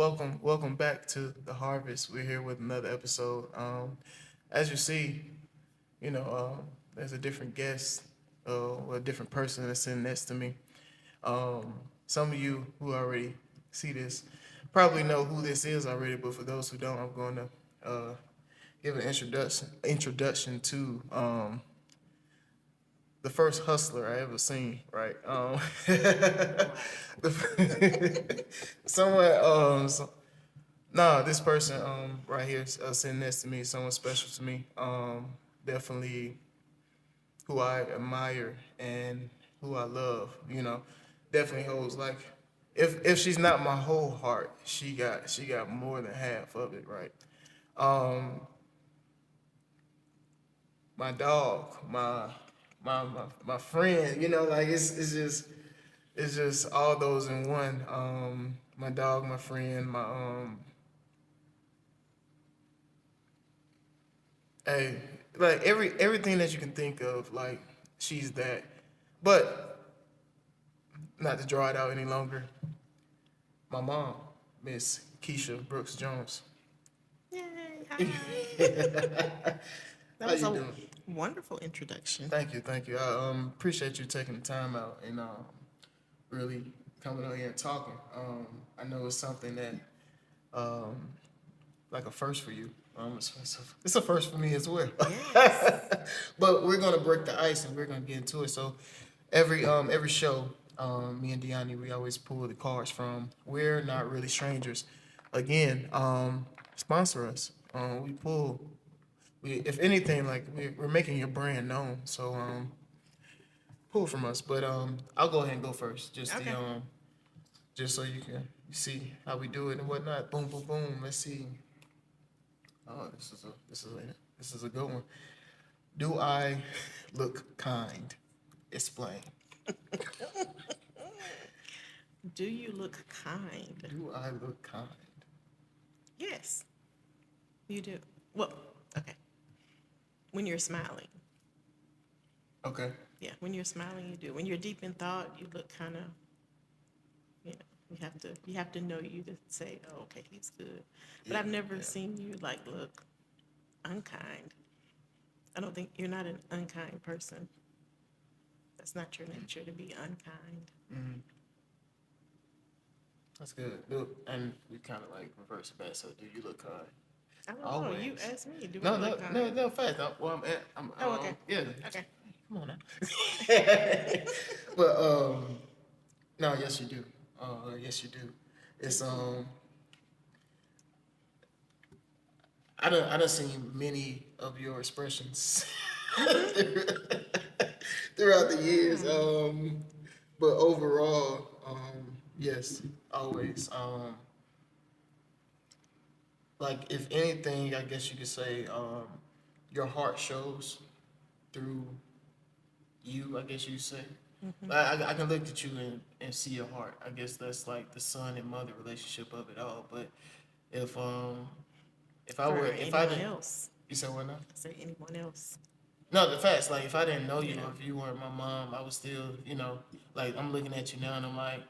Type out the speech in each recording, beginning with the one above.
welcome back to the Harvest. We're here with another episode. As you see, there's a different guest, or a different person that's sitting next to me. Um, some of you who already see this probably know who this is already, but for those who don't, I'm going to give an introduction to the first hustler I ever seen. Right. Someone Nah, this person right here sitting next to me, someone special to me. Definitely who I admire and who I love. Definitely holds like if she's not my whole heart, she got more than half of it, right? Um, my dog, my friend. Like it's just all those in one. My dog, my friend, my hey, like everything that you can think of, like she's that. But not to draw it out any longer, my mom, Miss Keisha Brooks Jones. Yay! How Hi. That was you a doing? wonderful introduction. Thank you. I appreciate you taking the time out and really coming on here and talking. I know it's something that um, like a first for you. It's a first for me as well. Yes. But we're gonna break the ice and we're gonna get into it. So every show, me and Deani, we always pull the cards from We're Not Really Strangers. Again, sponsor us. We pull. We if anything, like we're making your brand known. So pull from us. But I'll go ahead and go first. Okay. Just so you can see how we do it and whatnot. Boom, boom, boom. Let's see. Oh, this is a good one. Do I look kind? Explain. Do you look kind? Do I look kind? Yes, you do. Well, okay. When you're smiling. Okay. Yeah, when you're smiling, you do. When you're deep in thought, you look kind of, you know, you have to know you to say, oh, okay, he's good. But Yeah. I've never Yeah. seen you like look unkind. I don't think you're not an unkind person. That's not your nature to be unkind. Mm, that's good. And we kind of like reverse it back. So, do you look kind? I don't know. You Always. asked me, do I No, no, look no, kind? no. Fact. Well, Oh, okay. yeah. Okay. Come on now. But no, yes you do. Yes you do. It's I done seen many of your expressions throughout the years. But overall, yes, always. Like if anything, I guess you could say, your heart shows through you. I guess you say. I can look at you and see your heart. I guess that's like the son and mother relationship of it all. But if if I For were if I anyone didn't, else, you said what now? say anyone else. No, the facts. Like if I didn't know you, Yeah. if you weren't my mom, I was still, like I'm looking at you now and I'm like,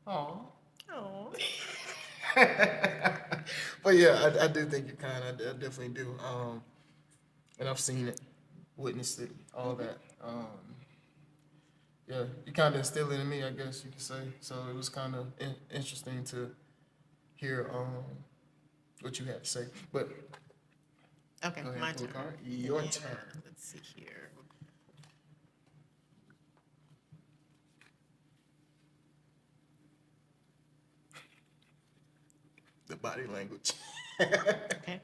oh. Oh. But yeah, I do think you're kind. I definitely do. And I've seen it, witnessed it, all that. Yeah, you kind of instilled it in me, I guess you could say. So it was kind of interesting to hear what you had to say. But Okay, go ahead my and pull a turn. card. Your Yeah. turn. Let's see here. The body language. Okay.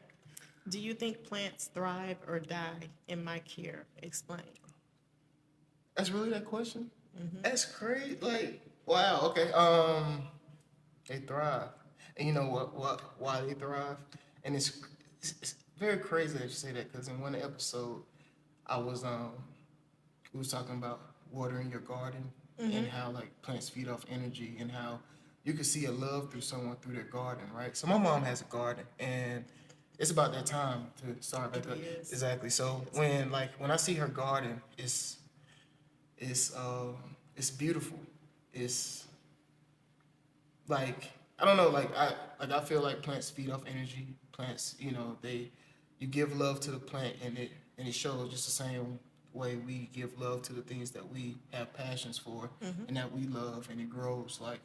Do you think plants thrive or die in my care? Explain. That's really that question. Mm-hmm. That's crazy. Like, wow. Okay. They thrive, and you know what? Why they thrive? And it's very crazy that you say that because in one episode, I was we was talking about watering your garden and Mm-hmm. how like plants feed off energy and how you can see a love through someone through their garden, right? So my mom has a garden and it's about that time to start It back up. is. Exactly. So Yes. when I see her garden, it's it's beautiful. It's like I don't know, I feel like plants feed off energy. Plants, you give love to the plant, and it shows just the same way we give love to the things that we have passions for and that we love, and it grows like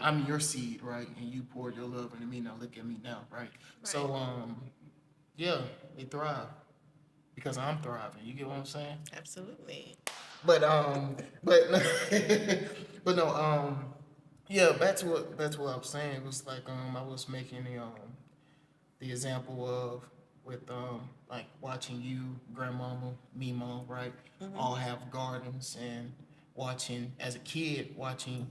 I'm your seed, right? And you poured your love into me. Now look at me now, right? So Right. yeah, they thrive because I'm thriving. You get what I'm saying? Absolutely. But but but no, yeah. Back to what I was saying. It was like I was making the example of with like watching you, grandmama, me, mom, right, all have gardens, and watching as a kid watching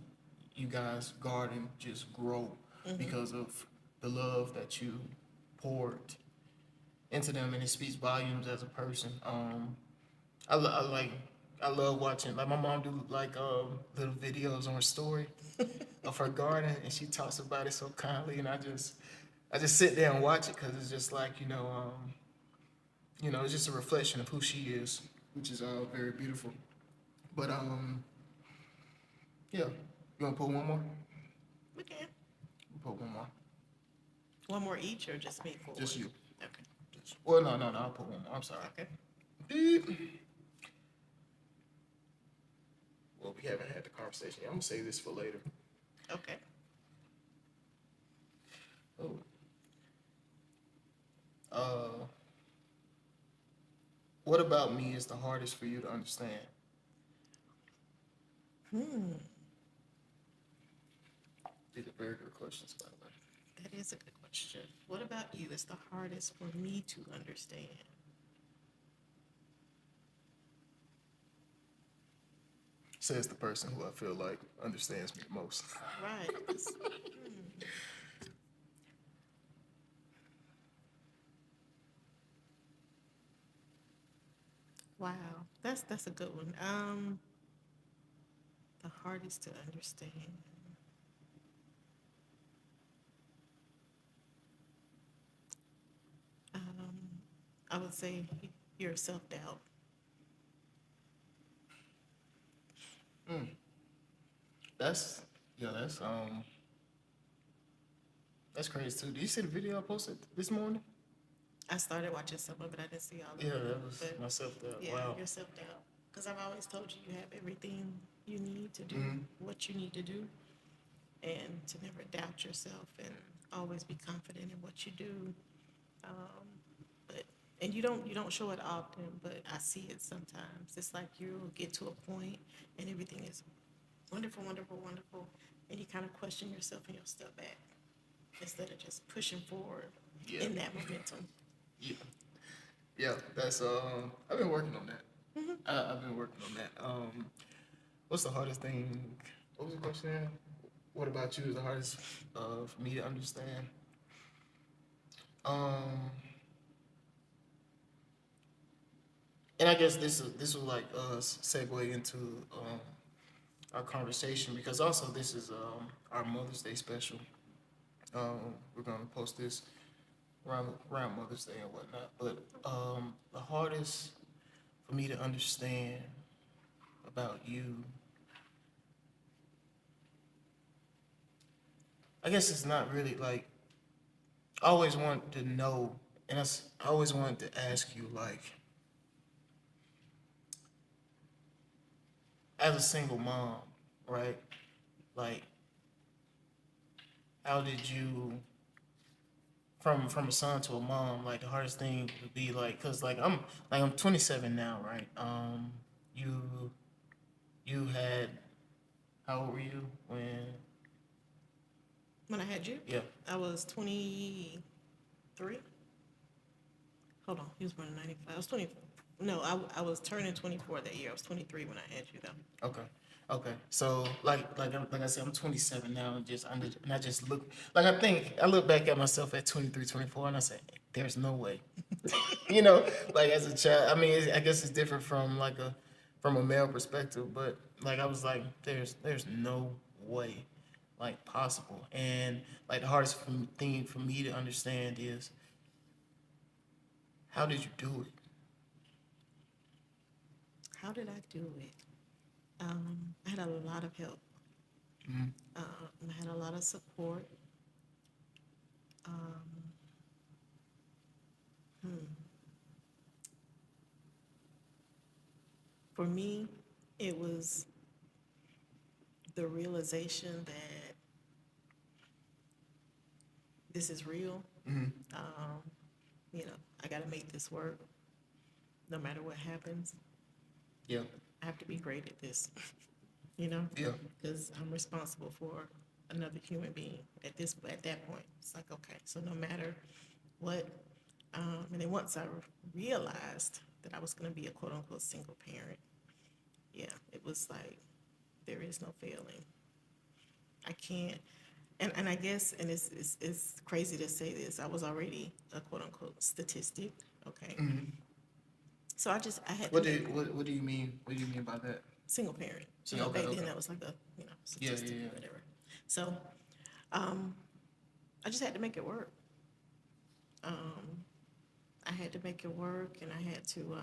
you guys garden just grow because of the love that you poured into them, and it speaks volumes as a person. I like I love watching like my mom do like little videos on her story of her garden, and she talks about it so kindly, and I just sit there and watch it because it's just like it's just a reflection of who she is, which is very beautiful. But yeah, you want to put one more? Okay. Put one more. One more each or just me forward? Just you. Okay. Well, no, I'll put one more. I'm sorry. Okay. Beep. Well, we haven't had the conversation. I'm gonna save this for later. Okay. Oh. Uh, what about me is the hardest for you to understand? These are very good questions, by the way. That is a good question. What about you is the hardest for me to understand? Says the person who I feel like understands me the most. Right. Wow. That's a good one. The hardest to understand. Um, I would say your self doubt. That's yeah, that's crazy too. Did you see the video I posted this morning? I started watching some of it. I didn't see all of Yeah, it. that was But myself. That yeah, wow. your self doubt. Because I've always told you you have everything you need to do Mhm. what you need to do, and to never doubt yourself, and always be confident in what you do. Um, but and you don't show it often, but I see it sometimes. It's like you'll get to a point and everything is wonderful, wonderful, wonderful, and you kind of question yourself and you'll step back instead of just pushing forward Yeah, in that momentum. yeah, yeah. That's I've been working on that. I've been working on that. What's the hardest thing? What was the question? What about you is the hardest for me to understand? Um, and I guess this will like segue into our conversation because also this is our Mother's Day special. We're gonna post this around Mother's Day and whatnot. But the hardest for me to understand about you, I guess it's not really like I always want to know, and I always wanted to ask you like, as a single mom, right? Like, how did you from a son to a mom? Like the hardest thing would be like, cause I'm 27 now, right? You you had how old were you when? When I had you, Yeah. I was 23. Hold on, he was born in 95. I was 20. No, I was turning 24 that year. I was 23 when I had you, though. Okay. Okay. So like I said, I'm 27 now, and I just look like I look back at myself at 23, 24, and I say, there's no way. you know, like as a child. I mean, I guess it's different from a male perspective, but like I was like, there's no way, like possible. And like the hardest thing for me to understand is how did you do it? How did I do it? I had a lot of help. I had a lot of support. Um, for me, it was the realization that this is real. Um, you know, I got to make this work no matter what happens. Yeah. I have to be great at this, you know, Yeah. because I'm responsible for another human being at that point. It's like, okay, so no matter what, and then once I realized that I was going to be a quote unquote single parent, yeah, it was like there is no failing. I can't, and I guess, and it's crazy to say this, I was already a quote unquote statistic, okay? So I had to make What do you mean? What do you mean by that? single parent. So, You know, okay, back okay. then that was like a, Yeah, statistic yeah, or yeah. whatever. So, um, I just had to make it work. Um, I had to make it work, and I had to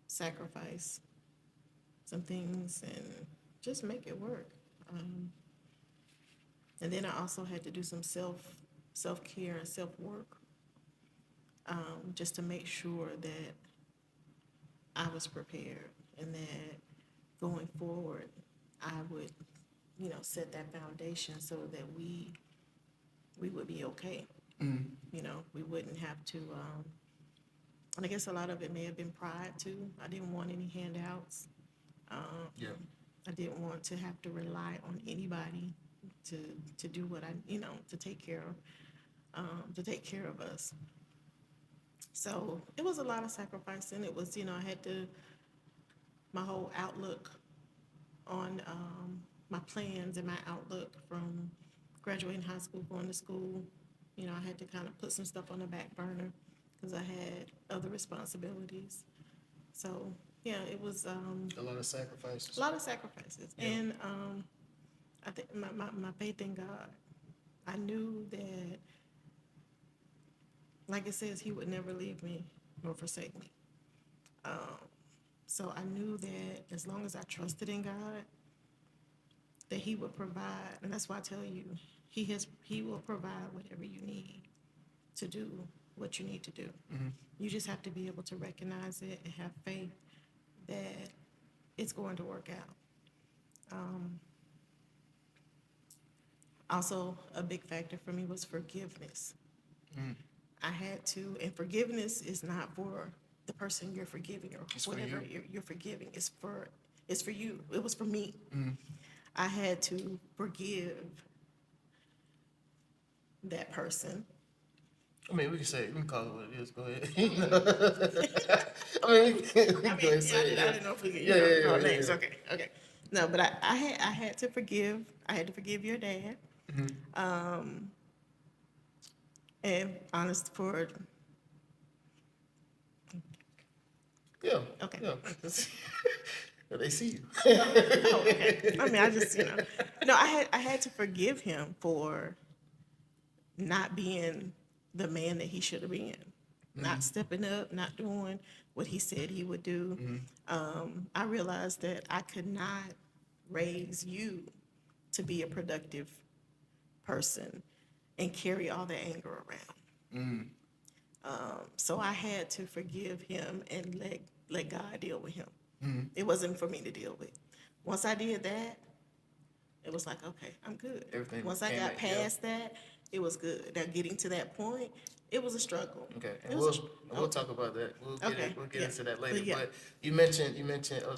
sacrifice some things and just make it work. Um, and then I also had to do some self care and self work, just to make sure that I was prepared and that going forward, I would, set that foundation so that we would be okay. You know, we wouldn't have to. And I guess a lot of it may have been pride too. I didn't want any handouts. Um, Yeah. I didn't want to have to rely on anybody to to do what I, to take care of us. So it was a lot of sacrifice, and it was, I had to my whole outlook on my plans and my outlook from graduating high school, going to school. I had to kind of put some stuff on the back burner because I had other responsibilities. So yeah, it was A lot of a sacrifices. lot of sacrifices, Yeah. and I think my faith in God. I knew that, like it says, He would never leave me nor forsake me. Um, so I knew that as long as I trusted in God, that He would provide, and that's why I tell you, He will provide whatever you need to do what you need to do. You just have to be able to recognize it and have faith that it's going to work out. Um, Also, a big factor for me was forgiveness. I had to, and forgiveness is not for the person you're forgiving or It's for whatever you. you're forgiving. It's for you. It was for me. I had to forgive that person. I mean, we can call it what it is. Go ahead. I mean, we can go ahead and say it. I Yeah. didn't know if we could, Yeah, yeah, call yeah, names. yeah. Okay, okay. No, but I had to forgive. I had to forgive your dad. Um, and honest for Yeah. okay. Yeah. They see you. Oh, okay. I mean, I just, no, I had to forgive him for not being the man that he should have been, not stepping up, not doing what he said he would do. I realized that I could not raise you to be a productive person and carry all the anger around. So I had to forgive him and let God deal with him. It wasn't for me to deal with. Once I did that, it was like, okay, I'm good. Everything Once I came got at- yeah. past that, it was good. Now getting to that point, it was a struggle. Okay, It and was we'll talk about that. Okay, We'll get yeah. into that But later. yeah. But you mentioned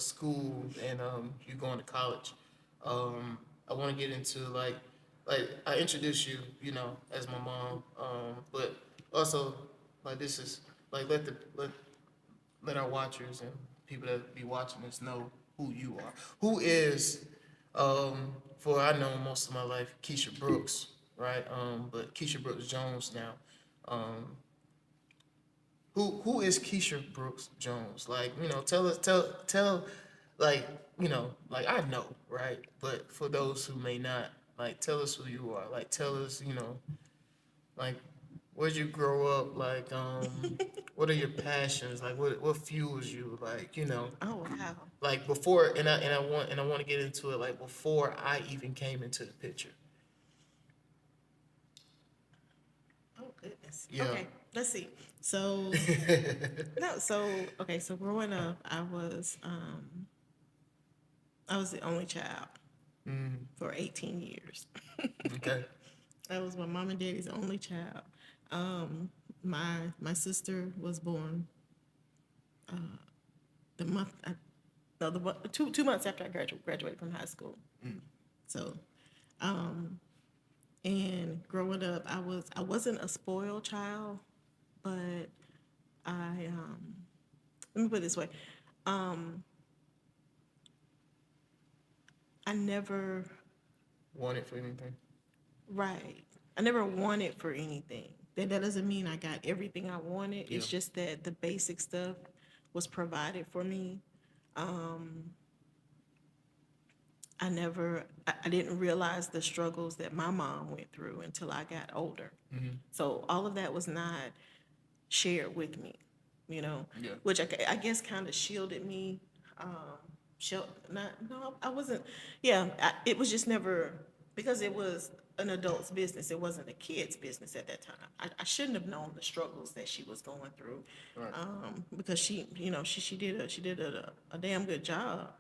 school and you going to college. I want to get into like I introduced you, as my mom. But also like this is like let our watchers and people that be watching us know who you are. Who is for I know most of my life Keisha Brooks, right? But Keisha Brooks Jones now. Um, who is Keisha Brooks Jones? Like, tell us, tell, like, like I know, right? But for those who may not, like, tell us who you are. Like, tell us, like, where'd you grow up? Like, what are your passions? Like, what fuels you? Like, Oh, wow. like before, and I want to get into it. Like before I even came into the picture. Oh, goodness. Yeah. Okay, let's see. So, no, so, okay, so growing up, I was the only child for 18 years. Okay. I was my mom and daddy's only child. My sister was born the month, no, two months after I graduated from high school. So, and growing up, I wasn't a spoiled child, but I let me put it this way. I never Want it for anything? right. I never wanted for anything. That doesn't mean I got everything I wanted. It's Yeah. just that the basic stuff was provided for me. I didn't realize the struggles that my mom went through until I got older. So all of that was not shared with me, Yeah. which I guess kind of shielded me. Shield, not, no, I wasn't, yeah, it was just never, because it was an adult's business, it wasn't a kid's business at that time. I shouldn't have known the struggles that she was going through. Right. Because she did a damn good job.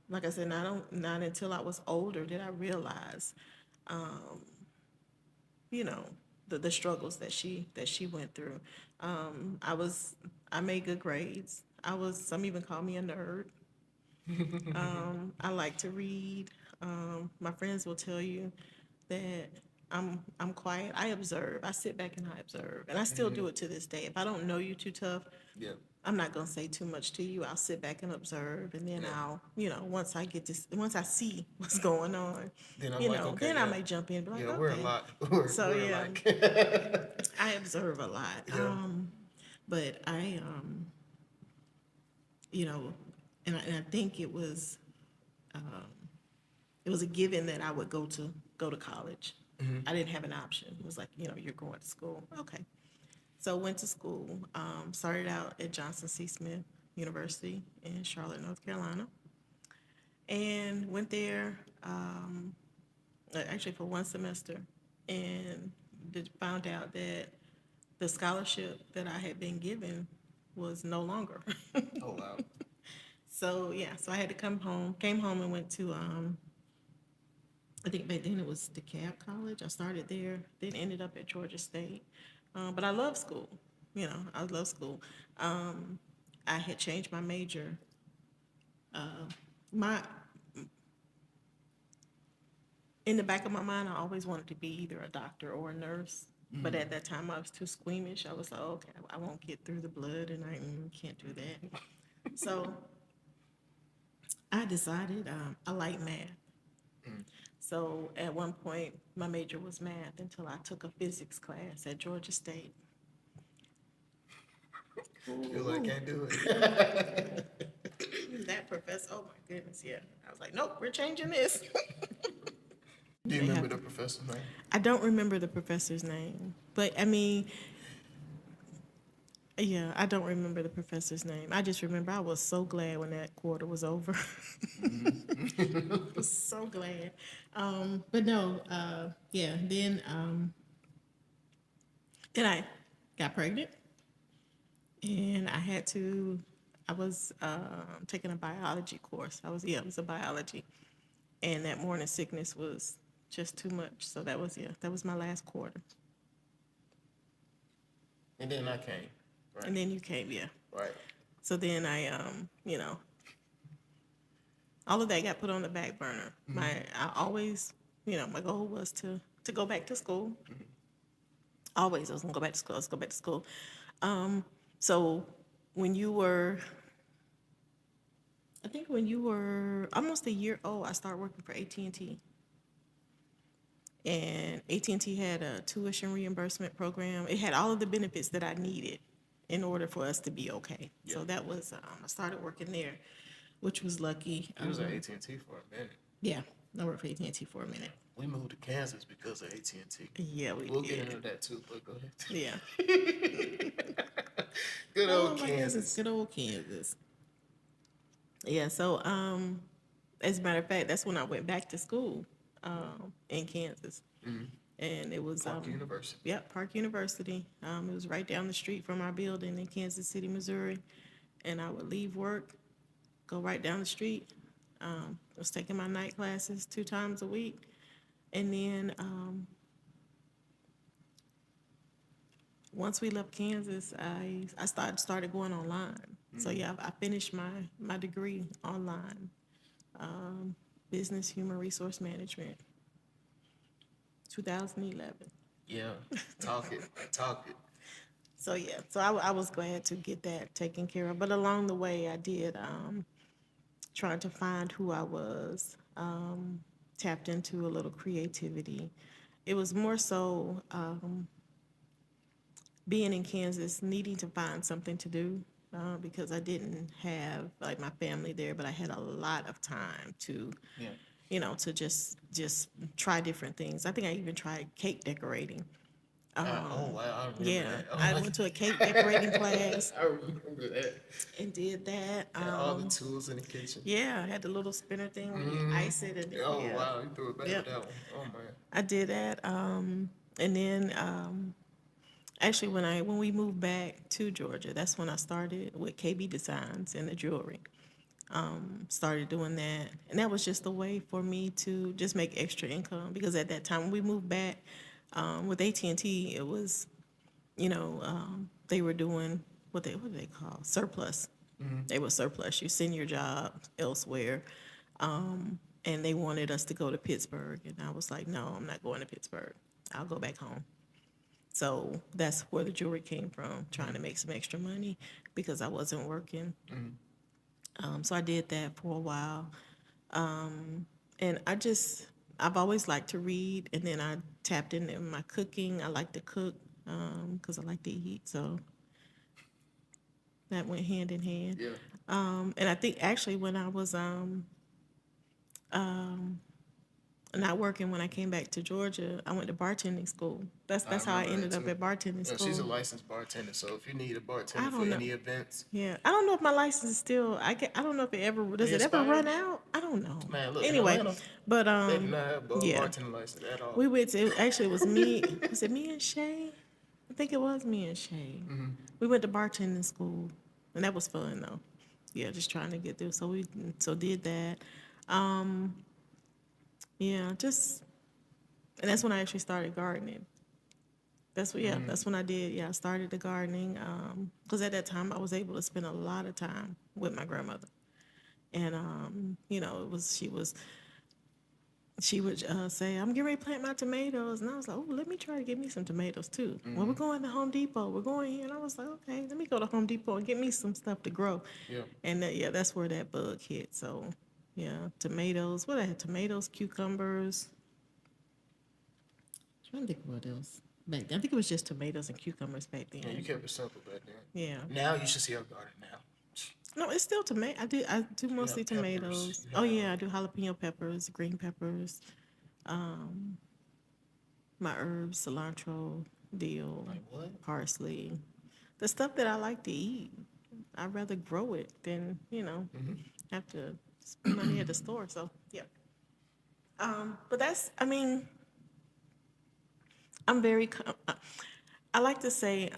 Like I said, not until I was older did I realize, you know, the struggles that she went through. I made good grades. Some even call me a nerd. I like to read. My friends will tell you that I'm quiet. I observe. I sit back and I observe, and I still do it to this day. If I don't know you too tough, Yeah. I'm not gonna say too much to you. I'll sit back and observe, and then Yeah. once I see what's going on, Then I'm like, okay, then I yeah. may jump in, and be like, Yeah, we're a okay. lot. We're, So we're yeah, like, I observe a lot. Yeah. But you know, and I think it was a given that I would go to college. I didn't have an option. It was like, you're going to school. Okay. So went to school. Started out at Johnson C. Smith University in Charlotte, North Carolina, and went there actually for one semester, and found out that the scholarship that I had been given was no longer. oh wow. So yeah, so I had to come home. Came home and went to I think back then it was DeKalb College. I started there, then ended up at Georgia State. But I love school. I love school. I had changed my major. My In the back of my mind, I always wanted to be either a doctor or a nurse. But at that time, I was too squeamish. I was like, okay, I won't get through the blood, and I can't do that. So I decided I like math. So at one point, my major was math until I took a physics class at Georgia State. You're like, can't do it. That professor, oh my goodness, yeah. I was like, nope, we're changing this. Do you They remember have the professor's name? I don't remember the professor's name, but I mean, yeah, I don't remember the professor's name. I just remember I was so glad when that quarter was over. I was so glad. But no, yeah, then I got pregnant, and I was taking a biology course. It was a biology, and that morning sickness was just too much. So that was my last quarter. And then I came. Right. And then you came, yeah. Right. So then all of that got put on the back burner. I always, my goal was to go back to school. Always, I was gonna go back to school. Let's go back to school. So when you were, I think when you were almost a year old, I started working for AT&T. And AT&T had a tuition reimbursement program. It had all of the benefits that I needed in order for us to be okay. So that was, I started working there, which was lucky. He was at AT&T for a minute. Yeah, I worked for AT&T for a minute. We moved to Kansas because of AT&T. Yeah, we We'll get did. into that too, but go ahead. Yeah. Good Oh old my goodness, Kansas. good old Kansas. Yeah, so as a matter of fact, that's when I went back to school in Kansas. And it was Park University. Yep, Park University. It was right down the street from our building in Kansas City, Missouri. And I would leave work, go right down the street. I was taking my night classes 2 times a week. And then once we left Kansas, I started going online. So yeah, I finished my degree online, business human resource management, 2011. Yeah, talk it, talk it. So yeah, so I was glad to get that taken care of. But along the way, I did trying to find who I was, tapped into a little creativity. It was more so being in Kansas, needing to find something to do because I didn't have like my family there, but I had a lot of time to, Yeah. to just try different things. I think I even tried cake decorating. Oh wow, I remember Yeah, that. Oh, I my went to a cake decorating class I remember that. and did that. And all the tools in the kitchen. Yeah, I had the little spinner thing where you ice it and Oh yeah. wow, you threw it back Yep. with that one. Oh man. I did that. And then actually when we moved back to Georgia, that's when I started with KB Designs and the jewelry. Started doing that, and that was just a way for me to just make extra income because at that time when we moved back with AT&T, it was they were doing what do they call surplus. They were surplus. You send your job elsewhere, and they wanted us to go to Pittsburgh, and I was like, no, I'm not going to Pittsburgh. I'll go back home. So that's where the jewelry came from, trying to make some extra money because I wasn't working. So I did that for a while. And I've always liked to read, and then I tapped into my cooking. I like to cook because I like to eat. So that went hand in hand. Yeah. And I think actually when I was not working when I came back to Georgia, I went to bartending school. That's how I remember ended that up too. at bartending Yeah, school. she's a licensed bartender, so if you need a bartender I for don't know. any events, Yeah, I don't know if my license is still. I don't know if does They it ever expired? run out? I don't know. man, look Anyway, in Atlanta, but they do not have a yeah, bartender license at all. we went to. Actually, it was me. Was it me and Shay? I think it was me and Shay. We went to bartending school, and that was fun though. Yeah, just trying to get through. So we did that. Yeah, and that's when I actually started gardening. That's when I did. Yeah, I started the gardening because at that time I was able to spend a lot of time with my grandmother, and it was she would say, "I'm getting ready to plant my tomatoes," and I was like, "Oh, let me try to get me some tomatoes too." Well, we're going to Home Depot. We're going here, and I was like, "Okay, let me go to Home Depot and get me some stuff to grow." Yeah. And yeah, that's where that bug hit. So yeah, tomatoes. What I had tomatoes, cucumbers. Trying to think what else. Back then, I think it was just tomatoes and cucumbers back then. Yeah, you kept it simple back then. Yeah. Now you should see our garden now. No, it's still tomato. I do mostly peppers. tomatoes. You Oh have- yeah, I do jalapeno peppers, green peppers, my herbs, cilantro, dill, Like what? parsley, the stuff that I like to eat. I'd rather grow it than have to spend money at the store. So yeah. But I mean, I'm very. I like to say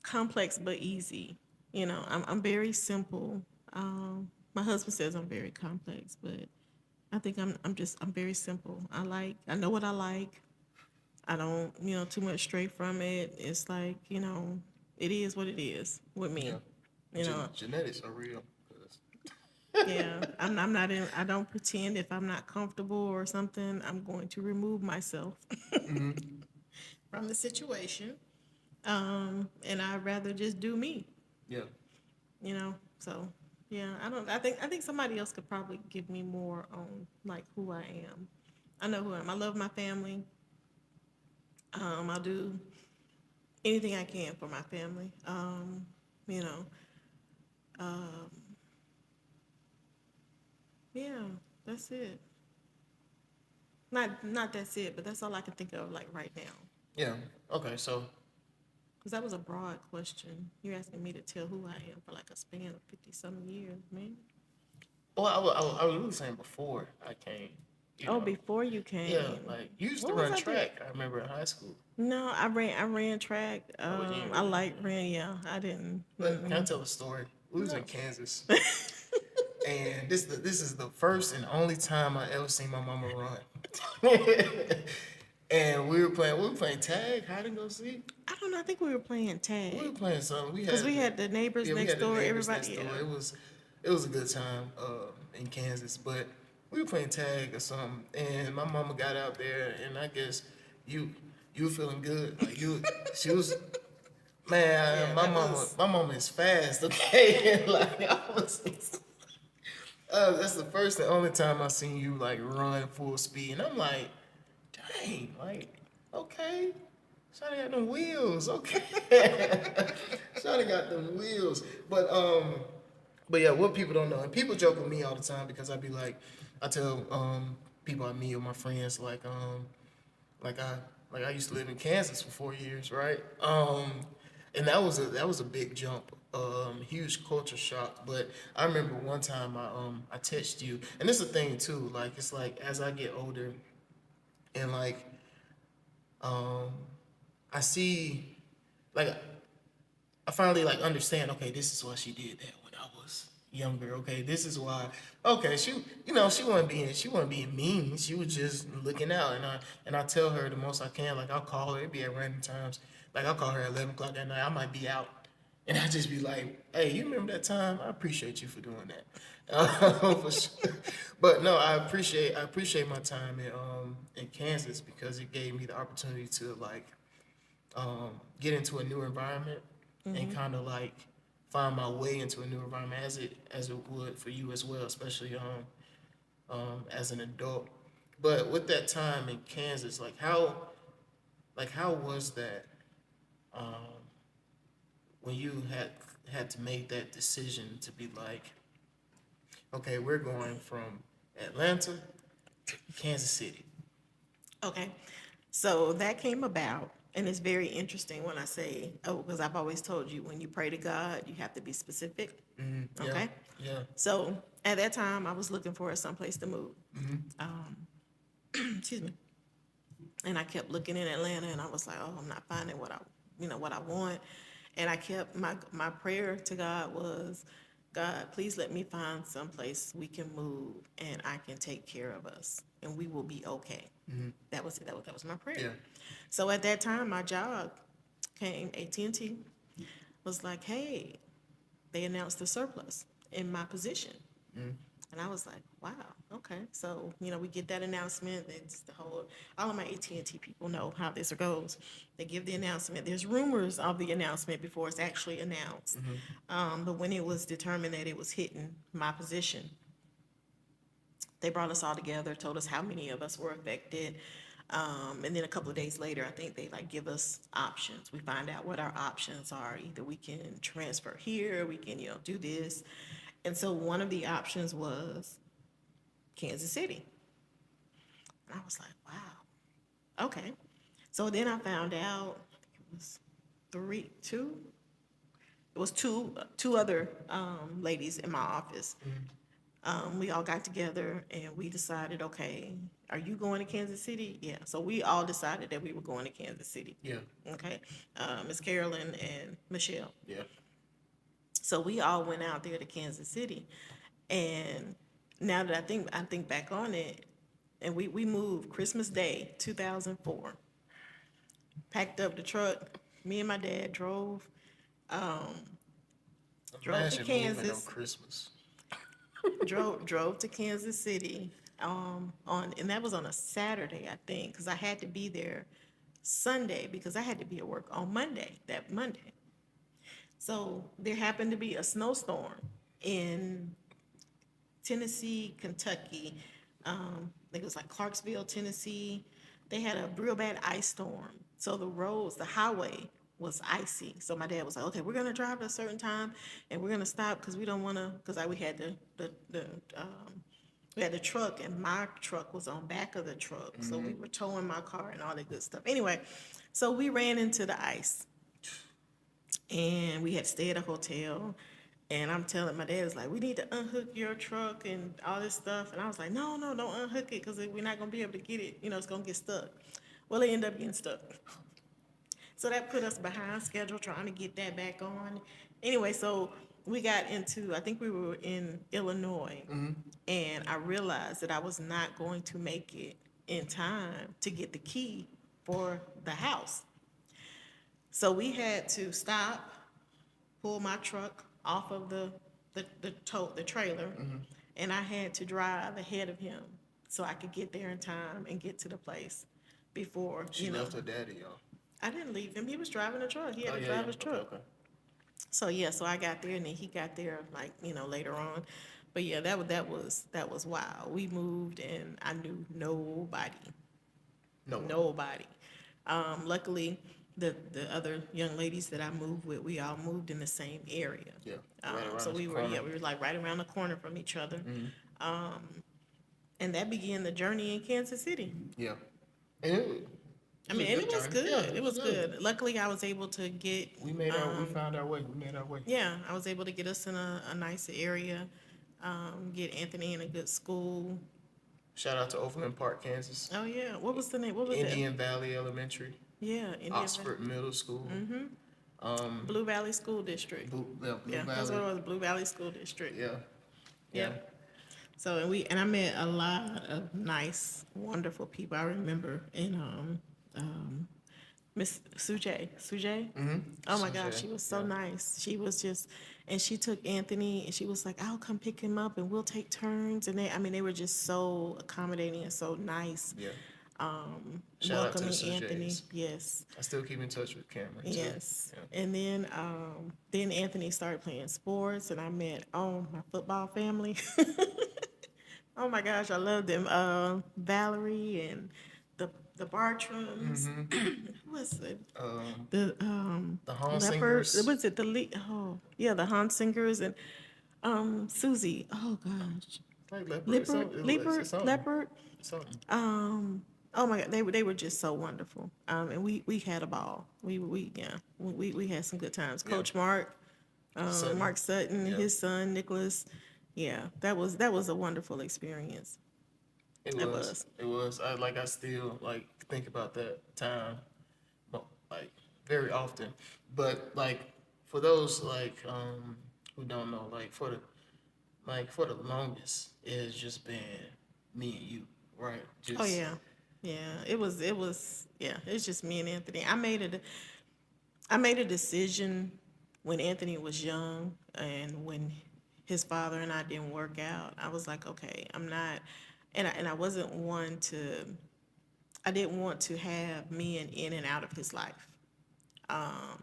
complex but easy. I'm very simple. My husband says I'm very complex, but I think I'm very simple. I know what I like. I don't, too much stray from it. It's like, it is what it is with me. Yeah. You know, Genetics are real. 'cause- yeah. I'm not in. I don't pretend if I'm not comfortable or something. I'm going to remove myself from the situation. And I'd rather just do me. Yeah. So yeah, I think somebody else could probably give me more on like who I am. I know who I am. I love my family. I'll do anything I can for my family. You know, um, yeah, that's it. not that's it, but that's all I can think of like right now. Yeah. Okay. So, Because that was a broad question. You're asking me to tell who I am for like a span of 50 some years, man. well, I was really saying before I came. You Oh, know. before you Yeah. came. Like you used to What was run I doing? track. I remember in high school. No, I ran track. Oh, you didn't I really. like ran. Yeah, I didn't. But can I Mm-mm. tell a story? We was in No. Kansas, and this is the first and only time I ever seen my mama run. And we were playing tag, hide and go seek. I don't know. I think we were playing We were tag playing something. because we had the neighbors We next had the door. neighbors next Everybody. door. Yeah. It was a good time in Kansas, but we were playing tag or something, and my mama got out there, and I guess you you were feeling good, like you she was. Man, Yeah, that was. my mama is fast, okay? Like I was, that's the first and only time I seen you like run full speed, and I'm like, dang, like, okay, Shawty got them wheels, okay. Shawty got them wheels, but yeah, what people don't know, and people joke with me all the time because I be like, I tell people I meet or my friends like I used to live in Kansas for 4 years, right? And that was a big jump, huge culture shock. But I remember one time I texted you, and this is the thing too. Like it's like as I get older, and like um, I see, like I finally like understand. Okay, this is why she did that when I was younger. Okay, this is why. Okay, she wasn't being mean. She was just looking out, and I tell her the most I can. Like I'll call her. It be at random times. Like I'll call her at 11 o'clock that night. I might be out, and I just be like, "Hey, you remember that time? I appreciate you for doing that." For sure. But no, I appreciate my time in Kansas because it gave me the opportunity to like get into a new environment and kind of like find my way into a new environment as it would for you as well, especially as an adult. But with that time in Kansas, like how was that um, when you had to make that decision to be like, okay, we're going from Atlanta to Kansas City. Okay. So that came about, and it's very interesting when I say, oh, because I've always told you when you pray to God, you have to be specific. Yeah, Okay. yeah, So at that time, I was looking for someplace to move. Excuse me. And I kept looking in Atlanta, and I was like, oh, I'm not finding what I want. And I kept my prayer to God was, God, please let me find someplace we can move, and I can take care of us, and we will be okay. That was it. That was my prayer. yeah. So at that time, my job came. AT&T was like, hey, they announced the surplus in my position. And I was like, wow, okay. So, we get that announcement. It's all of my AT&T people know how this goes. They give the announcement. There's rumors of the announcement before it's actually announced. But when it was determined that it was hitting my position, they brought us all together, told us how many of us were affected. And then a couple of days later, I think they like give us options. We find out what our options are. Either we can transfer here, we can, do this. And so one of the options was Kansas City. And I was like, wow, okay. So then I found out I think it was two other ladies in my office. We all got together and we decided, okay, are you going to Kansas City? Yeah. So we all decided that we were going to Kansas City. Yeah, Okay. Miss Carolyn and Michelle. yeah. So we all went out there to Kansas City. And now that I think back on it, and we moved Christmas Day, 2004. Packed up the truck. Me and my dad drove to Imagine moving on Kansas. Christmas. drove to Kansas City and that was on a Saturday, I think, because I had to be there Sunday because I had to be at work on that Monday. So there happened to be a snowstorm in Tennessee, Kentucky. I think it was like Clarksville, Tennessee. They had a real bad ice storm. So the highway was icy. So my dad was like, okay, we're gonna drive at a certain time and we're gonna stop because we don't wanna, because we had the we had a truck, and my truck was on back of the truck. So we were towing my car and all that good stuff. Anyway, so we ran into the ice, and we had to stay at a hotel. And I'm telling my dad, was like, we need to unhook your truck and all this stuff. And I was like, no, no, don't unhook it because we're not going to be able to get it. You know, it's going to get stuck. Well, it ended up getting stuck. So that put us behind schedule trying to get that back on. Anyway, so we got into, I think we were in Illinois. And I realized that I was not going to make it in time to get the key for the house. So we had to stop, pull my truck off of the trailer, and I had to drive ahead of him so I could get there in time and get to the place before, She left her daddy, y'all. I didn't leave him. He was driving the truck. He had Oh, to yeah, drive yeah. his truck. Okay. So yeah, so I got there, and then he got there like, later on. But yeah, that was wild. We moved, and I knew nobody. No. one. Nobody. Luckily, the other young ladies that I moved with, we all moved in the same area. Yeah. Right around So the we were corner. we were like right around the corner from each other. And that began the journey in Kansas City. Yeah. And it, I mean, and it was good. Yeah, It was good. Luckily, I was able to get. We made our. We found our way. We made our way. Yeah, I was able to get us in a nicer area, get Anthony in a good school. Shout out to Overland Park, Kansas. Oh yeah, what was the name? What was it? Indian Valley Elementary. Yeah, Indian Oxford Middle School. Blue Valley School District. Blue Yeah, that's what it was. Blue Valley School District. Yeah. Yeah. So and I met a lot of nice, wonderful people. I remember Miss Sujay. Oh my gosh, Sujay, she was so nice. She was just, and she took Anthony, and she was like, "I'll come pick him up, and we'll take turns." And they were just so accommodating and so nice. Yeah. Shout out to the Welcoming Anthony. Sujays. Yes. I still keep in touch with Cameron. Too. Yes. Yeah. And then Anthony started playing sports, and I met my football family. Oh my gosh, I love them. Valerie and the Bartrams. Who was it? The Hans Leopard. Singers. Was it the Hans Singers and Susie. Oh gosh. Like Leopard. Something. Oh my God, they were just so wonderful. And we had a ball. We had some good times. Coach Mark, Sutton. Mark Sutton, Yeah. his son Nicholas. Yeah, that was a wonderful experience. It was. It was. I still think about that time, like very often. But for those who don't know, for the longest, it has just been me and you, right? Just, Oh yeah, it was it's just me and Anthony. I made a decision when Anthony was young and when his father and I didn't work out. I was like, okay, I'm not, and I wasn't one to. I didn't want to have men in and out of his life. I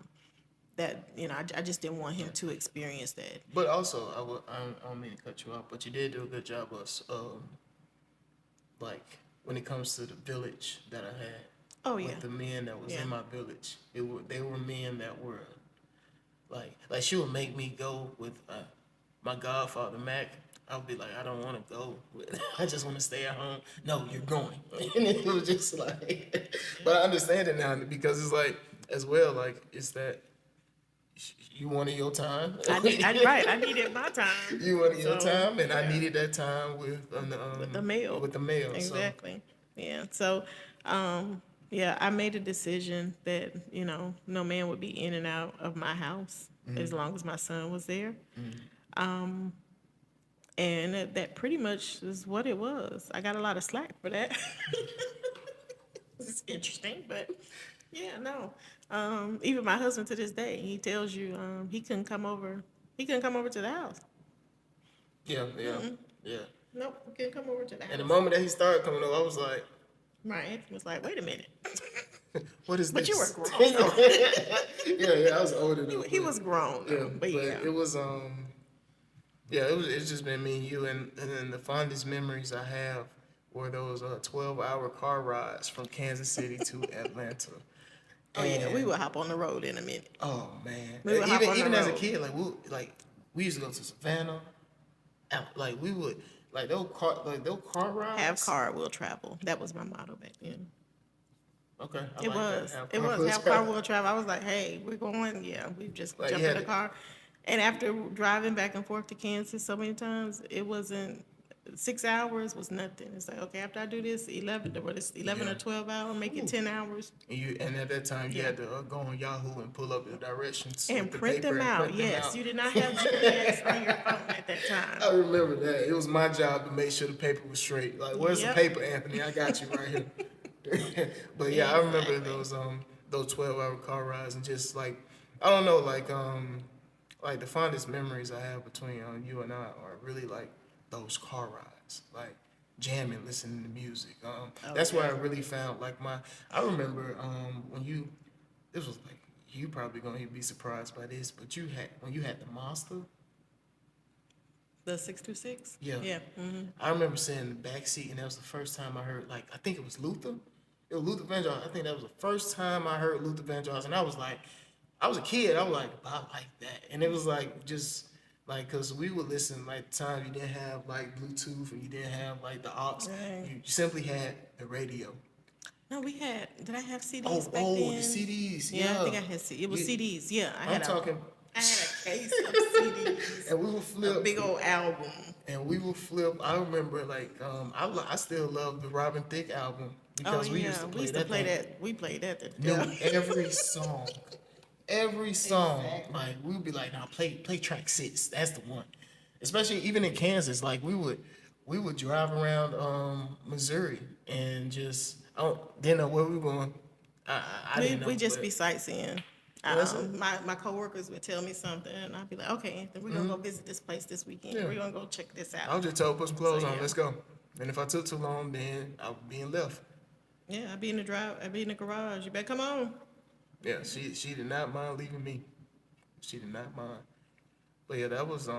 just didn't want him to experience that. But also, I don't mean to cut you off, but you did do a good job of, when it comes to the village that I had. Oh yeah. With the men that was Yeah. in my village, they were men that were, like she would make me go with my godfather Mac. I would be like, I don't want to go. I just want to stay at home. No, you're going. And it was just but I understand it now because it's as well, it's that you wanted your time. I needed my time. You wanted your So, time, and I yeah. needed that time with The male. With the male. Exactly. Yeah. So, I made a decision that, no man would be in and out of my house as long as my son was there. And that pretty much is what it was. I got a lot of slack for that. It's interesting, but yeah, no. Even my husband to this day, he tells you he couldn't come over. He couldn't come over to the house. Yeah. Nope, he couldn't come over to the house. And the moment that he started coming over, I was like, My Anthony was like, wait a minute. "What is But this?" you were grown. though. yeah, I was older. He was grown. Yeah, Though, but yeah. it was it's just been me and you, and then the fondest memories I have were those 12-hour car rides from Kansas City to Atlanta. Oh yeah, we And- would hop on the road in a minute. Oh man! We would hop on the Even as a road. kid, we used to go to Savannah. We would Like they'll car rides. Have car will travel. That was my motto back then. Okay, I It like that. was. Have It car was. will Have car travel. will travel. I was like, hey, we're going. Yeah, we just Like jump you in had the to, car. And after driving back and forth to Kansas so many times, it wasn't 6 hours was nothing. It's like, okay, after I do this 11, what is 11 or yeah. 12 hour, make it Ooh. 10 hours And at that time you Yeah. had to go on Yahoo and pull up the directions and with the print paper them and out. print them Yes, out. you did not have GPS on your phone at that time. I remember that. It was my job to make sure the paper was straight. Like, where's the Yep. paper, Anthony? I got you right here. But yeah, I remember Exactly. those 12-hour car rides and just like I don't know, like the fondest memories I have between you and I are really like those car rides. Like jamming, listening to music. Oh That's where I yeah. really found like my I remember when you this was like you probably gonna be surprised by this, but you had when you had the Monster. The 626. Yeah. Yeah. Hmm. I remember sitting in the back seat, and that was the first time I heard, like, I think it was Luther. It was Luther Vandross. I think that was the first time I heard Luther Vandross, and I was like, I was a kid. I was like, I like that, and it was like just like because we would listen like the time you didn't have like Bluetooth and you didn't have like the aux. Right. You simply had the radio. No, we had. Did I have CDs Oh, back the then? CDs, Yeah, I think yeah. I had. It was You, CDs. Yeah, I'm talking, I had a case of CDs, and we would a flip. big old album. And we would flip. I remember like I still love the Robin Thicke album Oh because we used yeah, to we play used to that play thing. that. We played that. Knew Yeah. every song, every song. Exactly. Like we would be like, now play track 6. That's the one. Especially even in Kansas, like we would drive around Missouri and just I didn't know where we were going. I We didn't know, we just but be sightseeing. that's it. My coworkers would tell me something, and I'd be like, okay, Anthony, we're gonna go visit this place this weekend. Yeah. We're gonna go check this I out. was just told put some clothes on. Yeah. Let's go. And if I took too long, then I would be in left. Yeah, I'd be in the drive. I'd be in the garage. You better come on. Yeah, she did not mind leaving me. She did not mind. But yeah, that was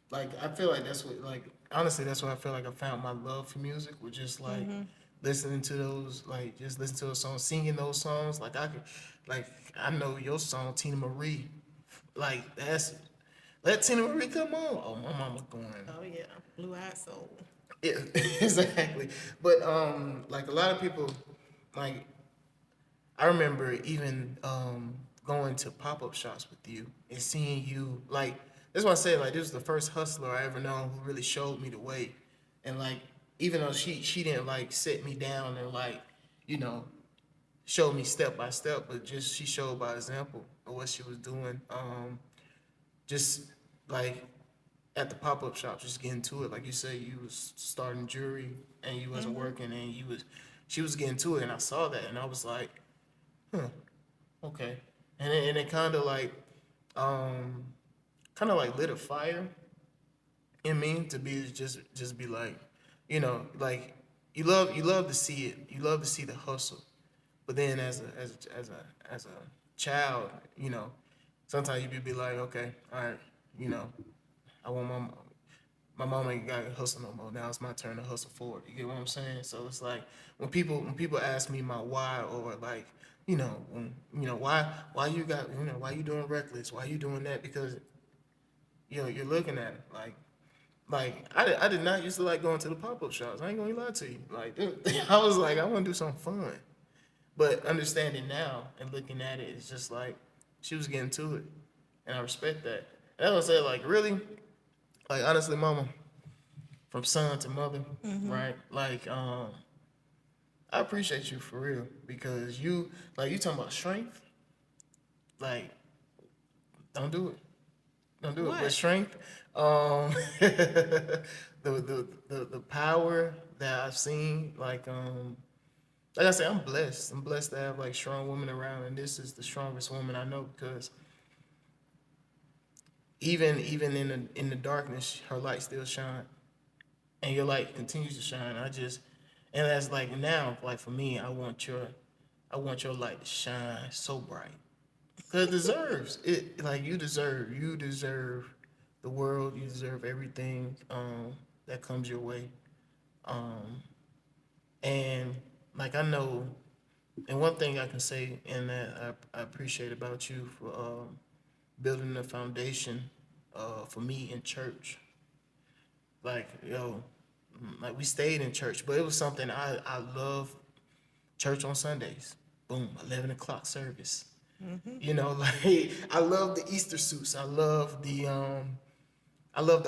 like I feel like that's what like honestly that's where I feel like I found my love for music was just like listening to those like just listen to those songs, singing those songs. Like I could like I know your song Tina Marie. Like that's let Tina Marie come on. Oh my mama going. Oh yeah, Blue Eyed Soul. Yeah, exactly. But like a lot of people like I remember even going to pop up shops with you and seeing you like that's why I say like this was the first hustler I ever known who really showed me the way. And like even though she didn't like sit me down and like, you know, show me step by step, but just she showed by example of what she was doing. Just like at the pop up shop, just getting to it. Like you said, you was starting jewelry and you wasn't working and she was getting to it and I saw that and I was like, huh, okay. And it um kind of like lit a fire in me to be just be like, you know, like you love to see it. You love to see the hustle. But then as a child, you know, sometimes you be like, okay, all right, you know, I want my mom ain't got to hustle no more. Now it's my turn to hustle forward. You get what I'm saying? So it's like when people ask me my why or like, why you got why you doing reckless? Why you doing that? Because you're looking at it like I did not used to like going to the pop up shops. I ain't gonna lie to you. Like I was like I want to do something fun, but understanding now and looking at it, it's just like she was getting to it, and I respect that. And I was say like really, like honestly, mama, from son to mother, right? Like I appreciate you for real because you talking about strength, like don't do it. Don't do it with What? strength. The power that I've seen, like I said, I'm blessed. I'm blessed to have like strong women around, and this is the strongest woman I know because even in the darkness, her light still shine, and your light continues to shine. And that's like now, like for me, I want your light to shine so bright. Cause it deserves it. Like you deserve the world. You deserve everything that comes your way. Um, and like I know, and one thing I can say, and that I appreciate about you for building the foundation for me in church. Like yo, like we stayed in church, but it was something I love. Church on Sundays, boom, 11 o'clock service. You know, like I love the Easter suits. I love the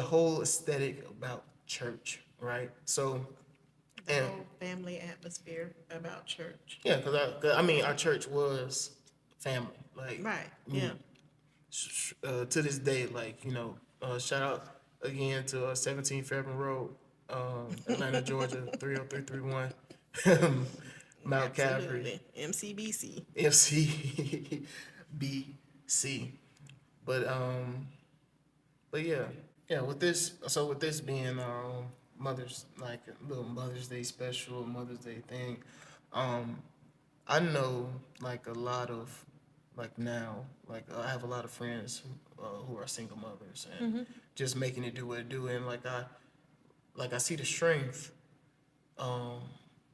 whole aesthetic about church, right? So, The and whole family atmosphere about church. yeah, cause I mean, our church was family. Like, Right, mm, yeah. to this day, like shout out again to 17 Fairburn Road, Atlanta, Georgia, 30331, Mount Calvary, Absolutely. MCBC. FCBC. But yeah, yeah. With this being Mother's like a little Mother's Day special, Mother's Day thing, um, I know like a lot of like now like I have a lot of friends who are single mothers and just making it do what it do, and like I see the strength um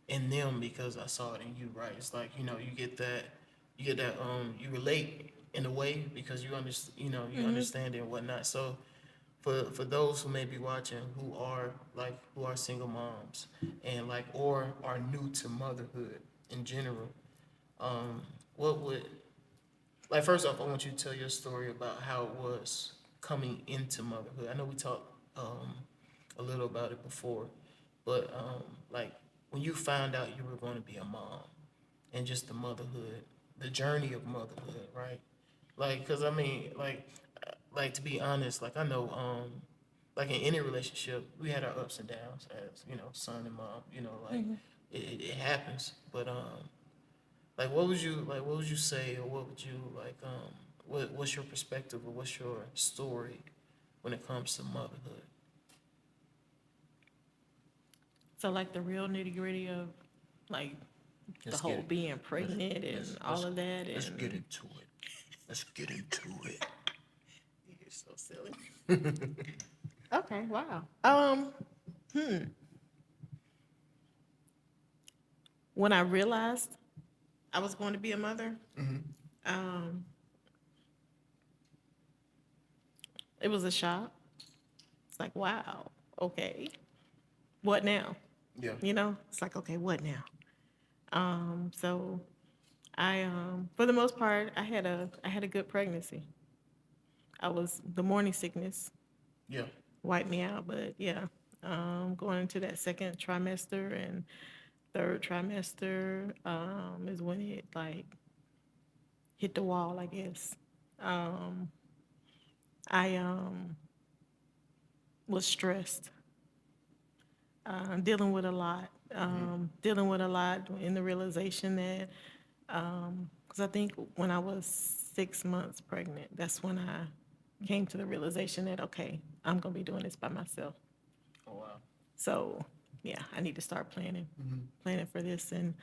in them because I saw it in you, right? It's like you relate in a way because you understand it and whatnot. So for those who may be watching who are single moms and like or are new to motherhood in general, what would like first off I want you to tell your story about how it was coming into motherhood. I know we talked a little about it before, but like when you found out you were going to be a mom and just the motherhood, the journey of motherhood, right? Like, cause I mean, like to be honest, like I know, like in any relationship, we had our ups and downs as son and mom. Like it happens. But like what would you say, or what would you like, what's your perspective or what's your story when it comes to motherhood? So like the real nitty gritty of like the Let's whole get it. being pregnant and all of that Let's and get into it. Let's get into it. you're so silly. Okay, wow. When I realized I was going to be a mother, um, it was a shock. It's like, wow, okay, what now? Yeah. It's like, okay, what now? So I, for the most part, I had a good pregnancy. The morning sickness Yeah. wiped me out, but yeah, going into that second trimester and third trimester, is when it like hit the wall, I guess. Um, I, was stressed, dealing with a lot, in the realization that, because I think when I was 6 months pregnant, that's when I came to the realization that, okay, I'm going to be doing this by myself. Oh wow. So, yeah, I need to start planning for this. And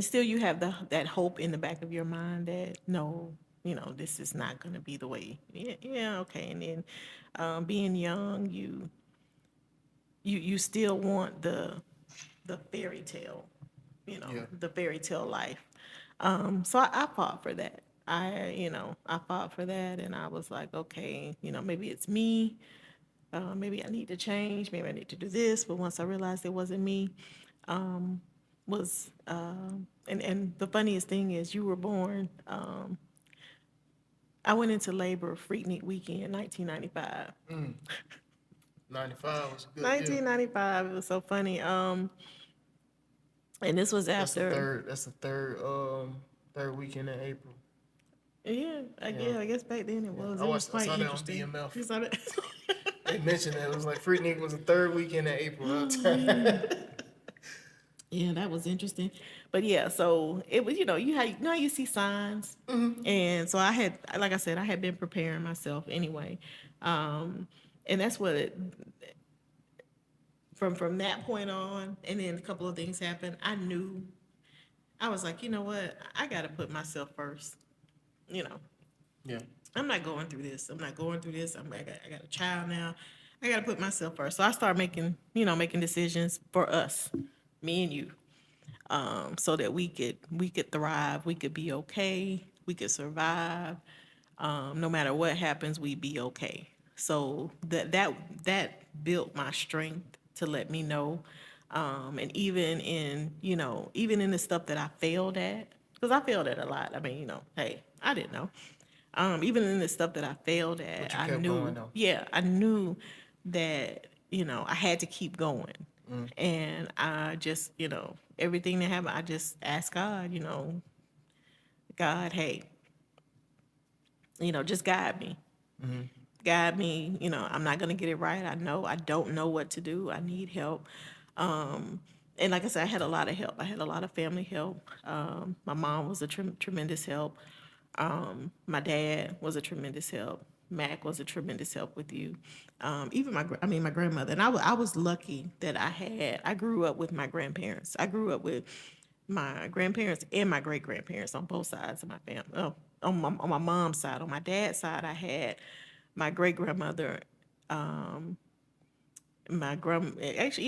still you have that hope in the back of your mind that, no, this is not going to be the way. Yeah, yeah, okay. And then being young, you still want the fairy tale, Yeah. the fairy tale life. So I fought for that. I fought for that, and I was like, okay, maybe it's me. Maybe I need to change. Maybe I need to do this. But once I realized it wasn't me, and the funniest thing is, you were born. I went into labor Freaknik weekend, 1995. 95 was a good year. 1995. It was so funny. And this was That's the after. third. That's the third weekend in April. Yeah, Yeah. I guess back then it was. I It was watched. I quite saw that on interesting. BMF. You saw that? They mentioned that it was like Freaknik was the third weekend in April. Yeah, that was interesting. But yeah, so it was, you see signs. And so like I said, I had been preparing myself anyway. And that's from that point on, and then a couple of things happened. I was like, you know what? I got to put myself first. You know, Yeah. I'm not going through this. I'm not going through this. I got a child now. I got to put myself first. So I started making decisions for us, me and you, so that we could thrive, we could be okay, we could survive. No matter what happens, we'd be okay. So that built my strength to let me know. And even in, even in the stuff that I failed at, because I failed at a lot. I mean, hey, I didn't know. Even in the stuff that I failed But at, you I kept knew, going though. yeah, I knew that, I had to keep going. And I just, everything that happened, I just asked God, God, hey, just guide me. Guide me. I'm not going to get it right. I know I don't know what to do. I need help. And like I said, I had a lot of help. I had a lot of family help. My mom was a tremendous help. My dad was a tremendous help. Mac was a tremendous help with you. Even my grandmother. And I was lucky that I grew up with my grandparents. I grew up with my grandparents and my great grandparents on both sides of my family. Oh, on my mom's side. On my dad's side, I had my great grandmother, actually,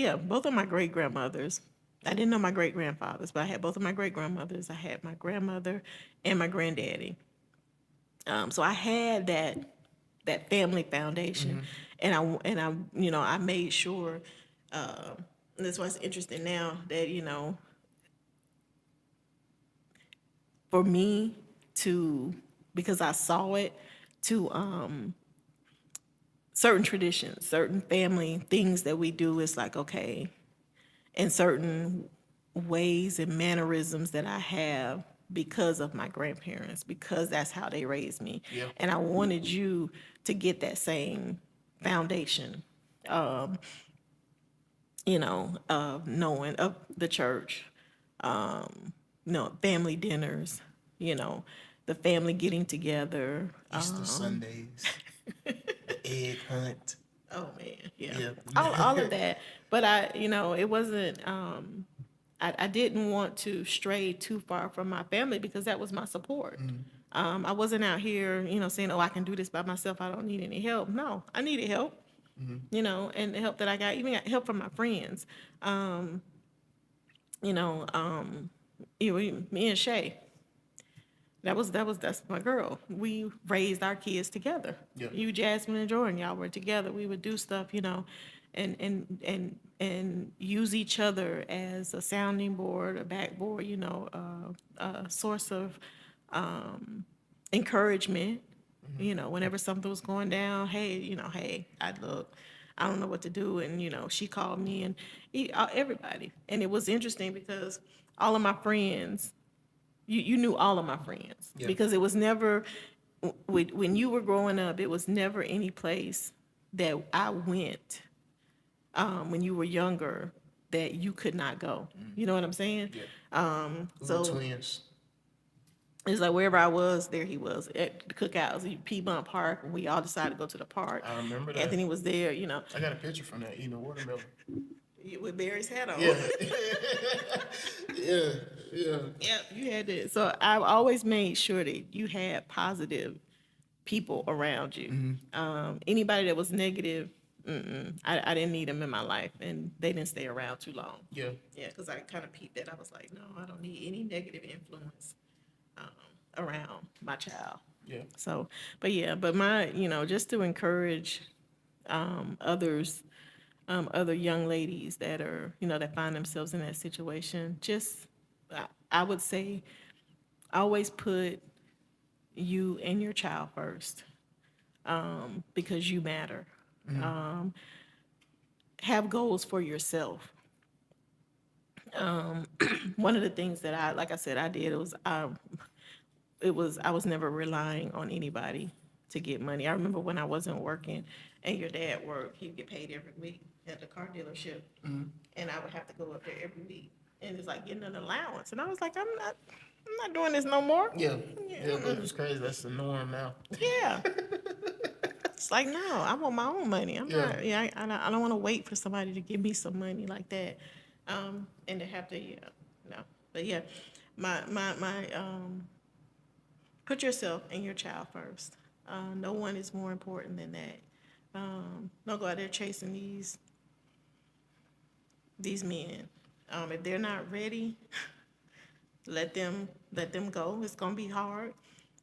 yeah, both of my great grandmothers. I didn't know my great grandfathers, but I had both of my great grandmothers. I had my grandmother and my granddaddy. So I had that family foundation, and I I made sure. And that's why it's interesting now that for me to, because I saw it, to certain traditions, certain family things that we do is like, okay, and certain ways and mannerisms that I have because of my grandparents, because that's how they raised me. Yeah. And I wanted you to get that same foundation, of knowing of the church, family dinners, you know, the family getting together. Easter Sundays, the egg hunt. Oh man, yeah, Yeah. all of that. But it wasn't. I didn't want to stray too far from my family because that was my support. I wasn't out here, saying, "Oh, I can do this by myself. I don't need any help." No, I needed help. And the help that I got, even got help from my friends. You know, um, me and Shay. That's my girl. We raised our kids together. Yeah. You, Jasmine, and Jordan, y'all were together. We would do stuff, and use each other as a sounding board, a backboard, a source of encouragement. Whenever something was going down, hey, I don't know what to do, and she called me and everybody, and it was interesting because all of my friends, you knew all of my friends Yeah. because it was never when you were growing up, it was never any place that I went when you were younger that you could not go. You know what I'm saying? Yeah. We were So twins. it's like wherever I was, there he was at the cookouts, Piedmont Park. When we all decided to go to the park, I remember that. Anthony was there. I got a picture from that eating a watermelon. With Barry's hat on. Yeah. Yeah. Yeah. Yeah, you had to. So I always made sure that you had positive people around you. Anybody that was negative, I didn't need them in my life, and they didn't stay around too long. Yeah. Yeah, because I kind of peeped that. I was like, no, I don't need any negative influence around my child. Yeah. So, but my, just to encourage others, other young ladies that are, that find themselves in that situation, just, I would say, always put you and your child first, because you matter. Have goals for yourself. One of the things that like I said, I did, I was never relying on anybody to get money. I remember when I wasn't working and your dad worked, he'd get paid every week at the car dealership. And I would have to go up there every week. And it's like getting an allowance. And I was like, I'm not doing this no more. Yeah. Yeah. But it was crazy. That's the norm now. Yeah. It's like, no, I want my own money. I'm Yeah. not, yeah, I don't want to wait for somebody to give me some money like that. And to have to, no. But yeah, my, put yourself and your child first. No one is more important than that. Don't go out there chasing these men. If they're not ready, let them go. It's gonna be hard,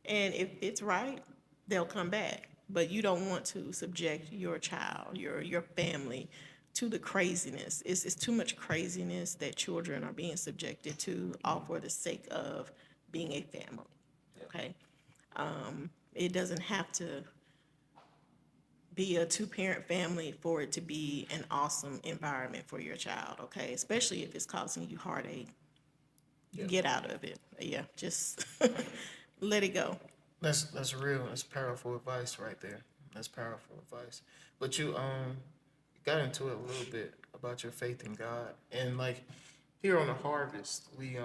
and if it's right, they'll come back. But you don't want to subject your child, your family, to the craziness. It's too much craziness that children are being subjected to, all for the sake of being a family. Okay, it doesn't have to be a two-parent family for it to be an awesome environment for your child. Okay, especially if it's causing you heartache. Yeah. Get out of it. Yeah, just let it go. That's real. That's powerful advice right there. That's powerful advice. But you got into it a little bit about your faith in God, and like here on the Harvest, we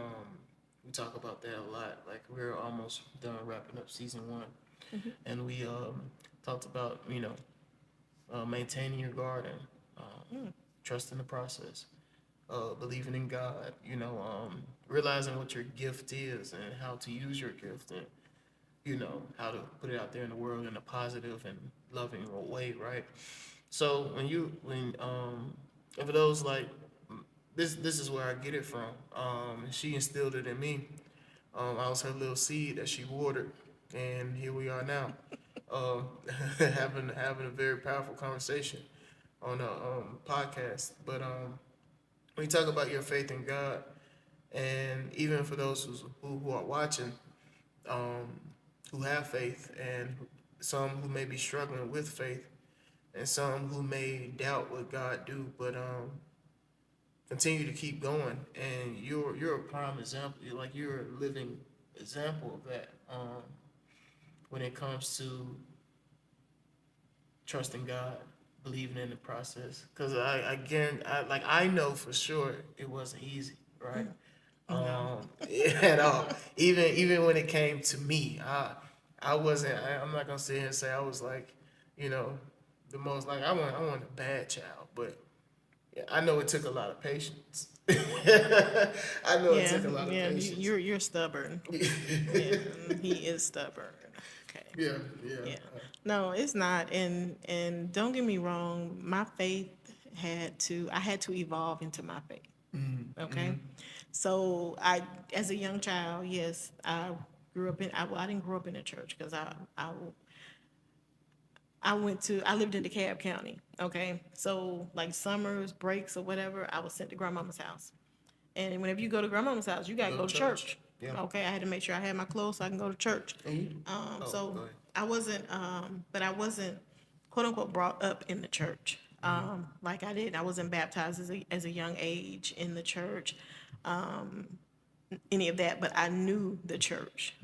talk about that a lot. Like we're almost done wrapping up season one, and we talked about maintaining your garden, trusting the process, believing in God. Realizing what your gift is and how to use your gift, and how to put it out there in the world in a positive and loving way, right? So and for those like this is where I get it from. She instilled it in me. I was her little seed that she watered, and here we are now, um, having a very powerful conversation on a podcast. But when you talk about your faith in God, and even for those who are watching, um, who have faith, and some who may be struggling with faith, and some who may doubt what God do, but continue to keep going. And you're a prime example. You're a living example of that. When it comes to trusting God, believing in the process, because I guarantee, I know for sure it wasn't easy, right? No. At all. Even when it came to me, I wasn't. I'm not gonna sit here and say I was like, you know, the most like I want a bad child, but yeah, I know it took a lot of patience. I know it Yeah, took a lot of yeah, patience. you're stubborn. Yeah, he is stubborn. Okay. Yeah, yeah. Yeah. No, it's not. And don't get me wrong, my faith I had to evolve into my faith. Okay. So as a young child, yes, I didn't grow up in a church because I lived in DeKalb County. Okay. So like summers, breaks or whatever, I was sent to grandmama's house. And whenever you go to grandmama's house, you gotta Go go to to church. church. Yeah. Okay, I had to make sure I had my clothes so I can go to church. Oh, So go ahead. but I wasn't quote unquote brought up in the church. Like I wasn't baptized as a young age in the church, any of that, but I knew the church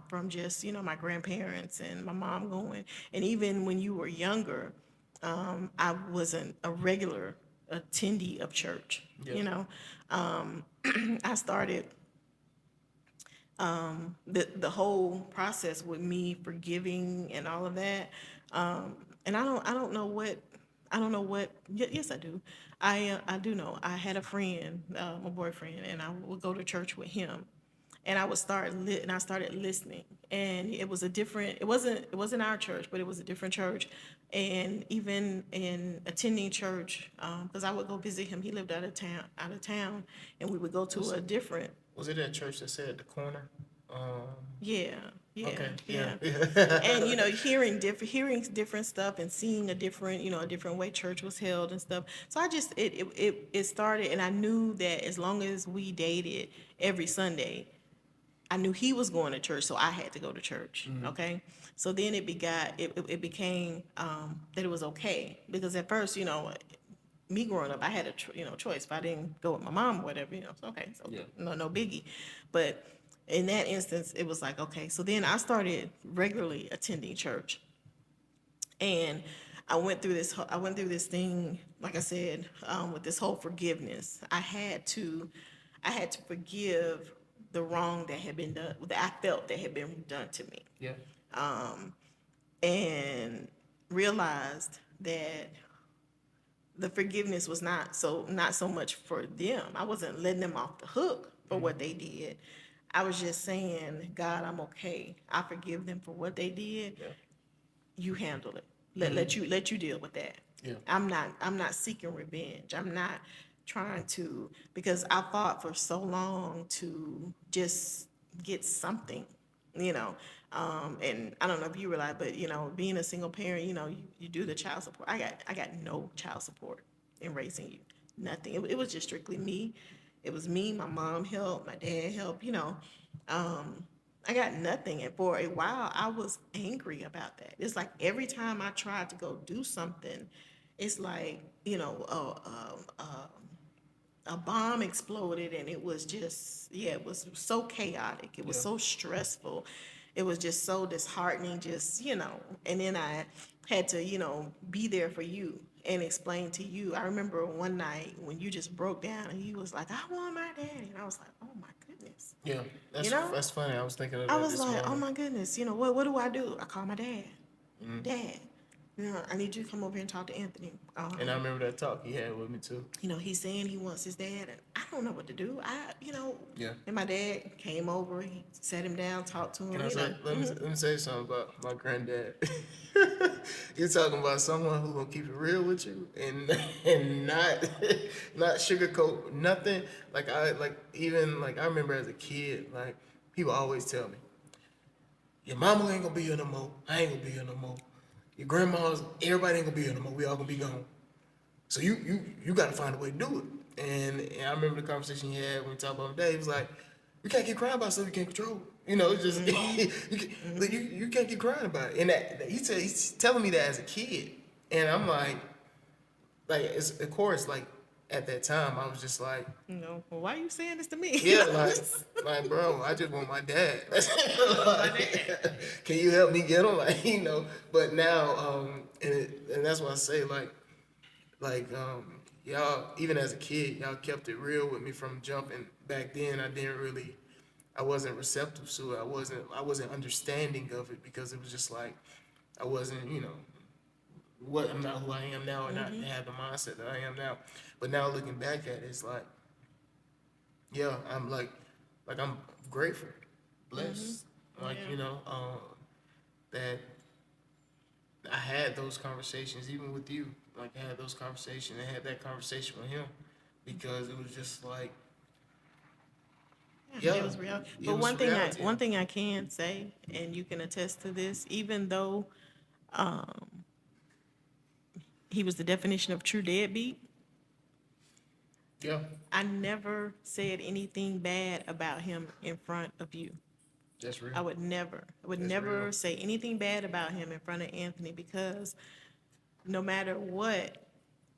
from just, my grandparents and my mom going. And even when you were younger, I wasn't a regular attendee of church, Yeah. I started the whole process with me forgiving and all of that. And I don't know what. Yes, I do. I do know. I had a friend, a boyfriend, and I would go to church with him, and I started listening, and it was a different. It wasn't our church, but it was a different church, and even in attending church, because I would go visit him. He lived out of town, and we would go to a different. Was it that church that said at the corner? Yeah, yeah, Okay. yeah. Yeah. And hearing different stuff and seeing a different way church was held and stuff. So I just it started, and I knew that as long as we dated every Sunday, I knew he was going to church, so I had to go to church. Okay, so then it became that it was okay, because at first, me growing up, I had a choice. If I didn't go with my mom or whatever, it's okay. So Yeah. no biggie. But in that instance, it was like, okay. So then I started regularly attending church, and I went through this thing, like I said, with this whole forgiveness. I had to forgive the wrong that had been done, that I felt that had been done to me, Yeah. and realized that the forgiveness was not so much for them. I wasn't letting them off the hook for what they did. I was just saying, God, I'm okay. I forgive them for what they did. Yeah. You handle it. Let you deal with that. Yeah. I'm not seeking revenge. I'm not trying to, because I fought for so long to just get something, you know. And I don't know if you realize, but being a single parent, you do the child support. I got no child support. in raising you. Nothing. It was just strictly me. It was me. My mom helped. My dad helped. I got nothing. And for a while, I was angry about that. It's like every time I tried to go do something, it's like, a bomb exploded, and it was just, yeah, it was so chaotic. It was Yeah. so stressful. It was just so disheartening, and then I had to, be there for you and explain to you. I remember one night when you just broke down and you was like, I want my daddy. And I was like, oh my goodness. Yeah, You know? that's funny. I was thinking of I that was this like, oh morning. my goodness, what do I do? I call my dad. Dad, I need you to come over here and talk to Anthony. And I remember that talk he had with me too. He's saying he wants his dad, and I don't know what to do. Yeah. And my dad came over, he sat him down, talked to him. Can I say? Let me say something about my granddad. You're talking about someone who gonna keep it real with you and not not sugarcoat nothing. I remember as a kid, like people always tell me, your mama ain't gonna be here no more. I ain't gonna be here no more. Your grandma's, everybody ain't gonna be here no more. We all gonna be gone. So you got to find a way to do it. And I remember the conversation he had when we talked about my dad. He was like, "You can't keep crying about stuff you can't control. It's just you can't keep crying about it." And he's telling me that as a kid, and I'm it's of course like at that time I was just like, Well, why are you saying this to me? yeah, like bro, I just want my dad. Can you help me get him? But now and that's why I say y'all, even as a kid, y'all kept it real with me from jumping. Back then I wasn't receptive to it. I wasn't understanding of it because it was just like I wasn't, I'm not who I am now, and I have the mindset that I am now. But now looking back at it, it's like, yeah, I'm I'm grateful, blessed, that I had those conversations even with you. Like I had those conversations and had that conversation with him because it was just like, yeah, It was real. it But was reality. one thing I can say, and you can attest to this, even though he was the definition of true deadbeat, Yeah, I never said anything bad about him in front of you. that's real. I would That's never real. say anything bad about him in front of Anthony, because no matter what,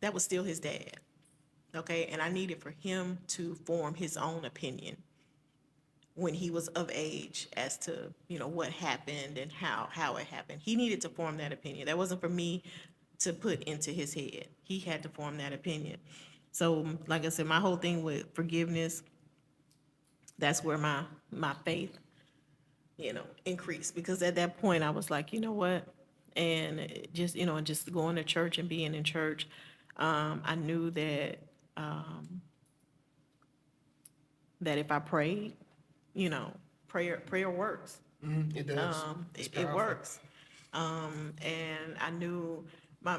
that was still his dad. Okay. And I needed for him to form his own opinion when he was of age as to, what happened and how it happened. He needed to form that opinion. That wasn't for me to put into his head. He had to form that opinion. So, like I said, my whole thing with forgiveness, that's where my faith, increased, because at that point I was like, you know what? And just going to church and being in church, I knew that if I prayed, prayer works. It does. It's It powerful. works. And I knew my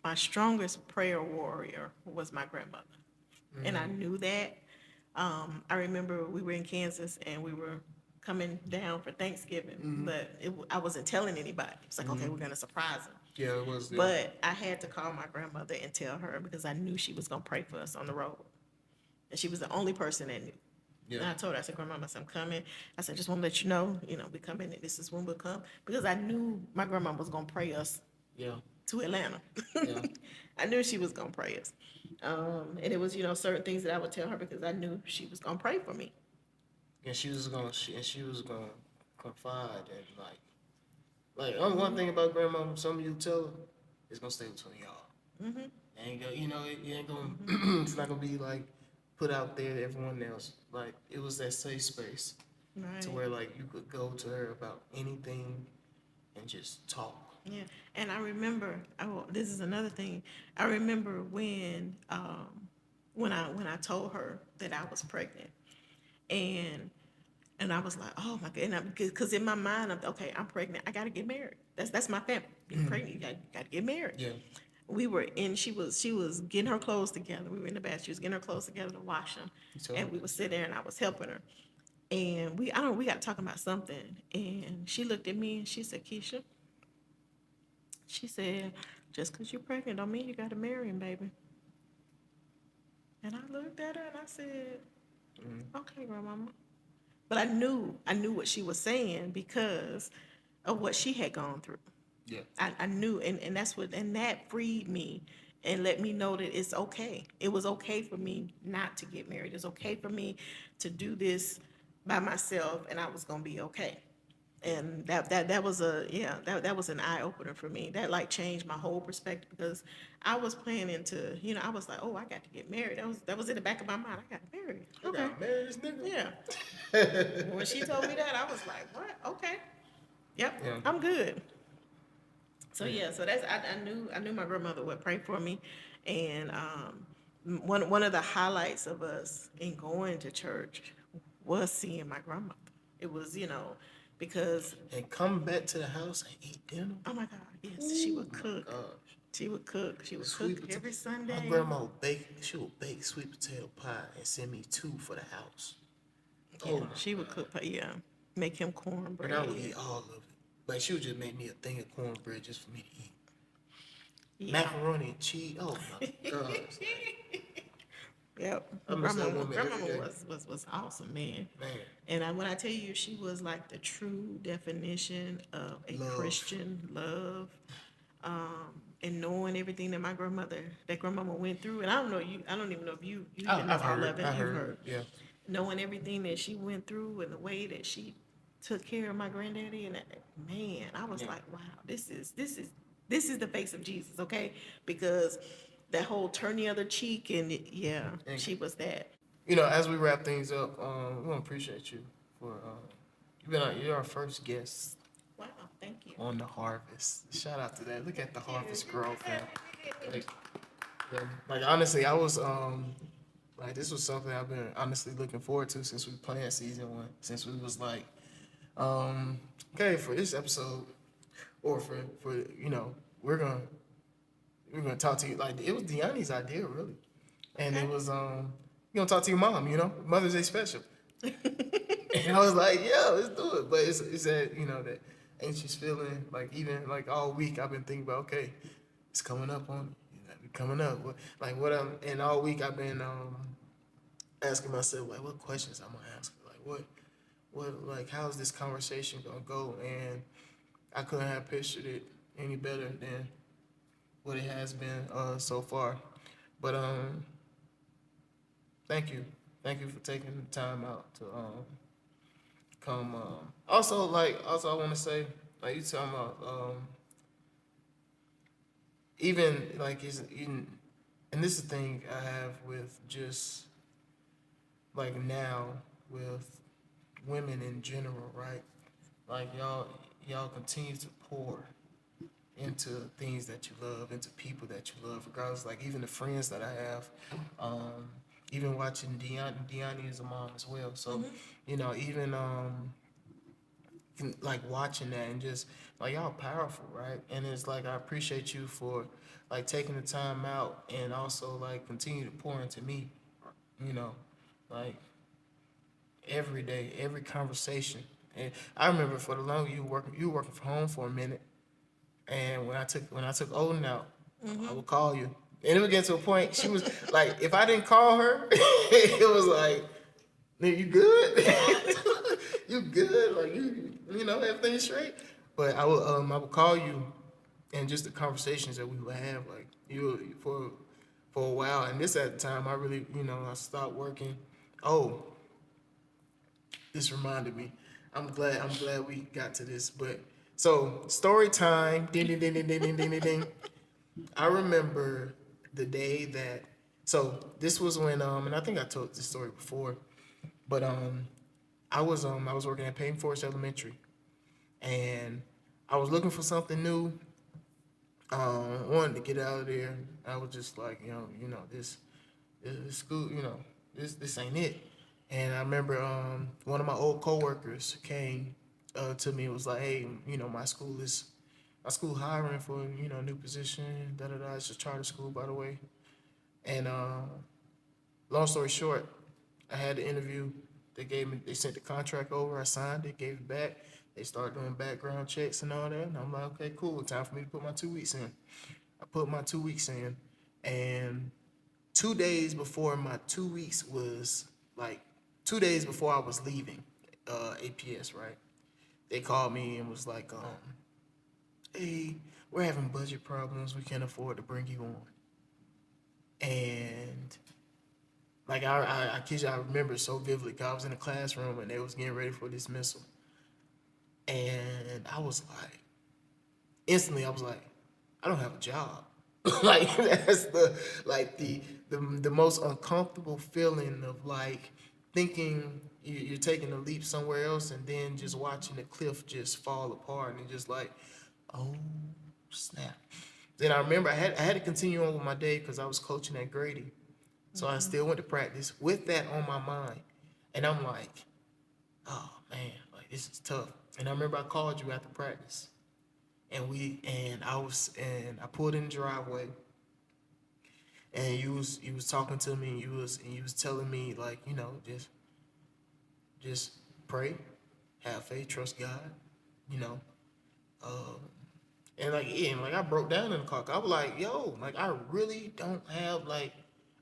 my strongest prayer warrior was my grandmother, and I knew that. I remember we were in Kansas and we were coming down for Thanksgiving, but I wasn't telling anybody. It's like, okay, we're gonna surprise them. Yeah, it was. But I had to call my grandmother and tell her, because I knew she was gonna pray for us on the road, and she was the only person that knew. And I told her, I said, Grandmama, I said, I'm coming. I said, just want to let you know, we coming, and this is when we'll come, because I knew my grandma was gonna pray us Yeah. to Atlanta. Yeah. I knew she was gonna pray us. And it was, certain things that I would tell her because I knew she was gonna pray for me. And she was gonna confide and one thing about grandma, some of you tell her, it's gonna stay between y'all. Mm-hmm. Ain't go, it ain't gonna, it's not gonna be like put out there to everyone else. Like it was that safe space Right. to where you could go to her about anything and just talk. Yeah, and I remember. Oh, this is another thing. I remember when I told her that I was pregnant, and I was like, oh my god, because in my mind, I'm pregnant. I got to get married. That's my family. You're pregnant. You got to get married. Yeah. We were in. She was getting her clothes together. We were in the bath. She was getting her clothes together to wash them, told and me. we were sitting there, and I was helping her. And we got talking about something, and she looked at me and she said, Keisha. She said, just because you're pregnant don't mean you got to marry him, baby. And I looked at her and I said, okay, grandmama. But I knew what she was saying because of what she had gone through. Yeah. I knew, and that's what, and that freed me and let me know that it's okay. It was okay for me not to get married. It's okay for me to do this by myself, and I was gonna be okay. And that was that was an eye opener for me. That like changed my whole perspective because I was planning to, I was like, oh, I got to get married. That was in the back of my mind. I got married. I Okay, got married this nigga. yeah. When she told me that, I was like, what? Okay, yep, Yeah. I'm good. So yeah, so that's I knew my grandmother would pray for me, and one of the highlights of us in going to church was seeing my grandmother. It was because And come back to the house and eat dinner. oh my God, yes, she would cook. Gosh. She would cook. She would Sweet cook potato. every Sunday. My grandma would bake. She would bake sweet potato pie and send me 2 for the house. Yeah, Oh my she would cook. Yeah, make him cornbread. And I would eat all of it. Like she would just make me a thing of cornbread just for me to eat. Yeah. Macaroni and cheese. Oh my gosh. Yep. I miss that woman every Grandmama day. was awesome, man. Man. And when I tell you, she was like the true definition of a Love. Christian love, and knowing everything that that grandmama went through. And I don't even know if you even know I've all heard. of it. I You heard. Yeah. knowing everything that she went through and the way that she took care of my granddaddy. And man, I was Yeah. like, wow, this is the face of Jesus, okay? Because that whole turn the other cheek and And- she was that. As we wrap things up, we want to appreciate you for you're our first guest Wow, thank you. on the harvest. Shout out to that. Look at the harvest growth. And, like, like honestly, I was like this was something I've been honestly looking forward to since we planned season 1. Since we was like, okay, for this episode, or for we're gonna talk to you. Like it was Deani's idea really, and it was you gonna talk to your mom. Mother's Day special. And I was like, yeah, let's do it. But it's that that anxious feeling. Like even like all week I've been thinking about, okay, it's coming up on me. Coming up. And all week I've been asking myself like, what questions I'm gonna ask her? Like like how's this conversation gonna go? And I couldn't have pictured it any better than what it has been so far. But thank you for taking the time out to come. Also, I want to say, like you talking about, even like and this is the thing I have with just like now with women in general, right? Like y'all continue to pour into things that you love, into people that you love, regardless. Like even the friends that I have, even watching Deani is a mom as well. So, even like watching that and just like y'all powerful, right? And it's like I appreciate you for like taking the time out and also like continue to pour into me, like every day, every conversation. And I remember for the longest you were working from home for a minute. And when I took Odin out, I would call you. And it would get to a point, she was like, if I didn't call her, it was like, nigga, you good? You good? Like everything's straight. But I would call you, and just the conversations that we would have, like you for a while. And this at the time I really, I stopped working. Oh, this reminded me. I'm glad we got to this. But so story time. Ding ding ding ding ding ding ding ding ding. I remember the day that. So this was when and I think I told this story before, but I was working at Payne Forest Elementary, and I was looking for something new. Wanted to get out of there. I was just like, this school, this ain't it. And I remember one of my old coworkers came to me and was like, hey, my school hiring for a new position. Da da da. It's a charter school, by the way. And long story short, I had the interview. They sent the contract over. I signed it, gave it back. They started doing background checks and all that. And I'm like, okay, cool. Time for me to put my 2 weeks in. I put my 2 weeks in, and 2 days before my 2 weeks was like 2 days before I was leaving APS, right? They called me and was like, hey, we're having budget problems. We can't afford to bring you on. And like I kid you, I remember so vividly. 'Cause I was in a classroom and they was getting ready for dismissal, and I was like, instantly, I was like, I don't have a job. Like that's the most uncomfortable feeling of like thinking you're taking a leap somewhere else and then just watching the cliff just fall apart and just like, oh snap. Then I remember I had to continue on with my day because I was coaching at Grady, so I still went to practice with that on my mind, and I'm like, oh man, like this is tough. And I remember I called you after practice, and I pulled in the driveway, and you was talking to me, and you was telling me like, just pray, have faith, trust God, you know, uh, and I broke down in the car. I was like, yo, like I really don't have like,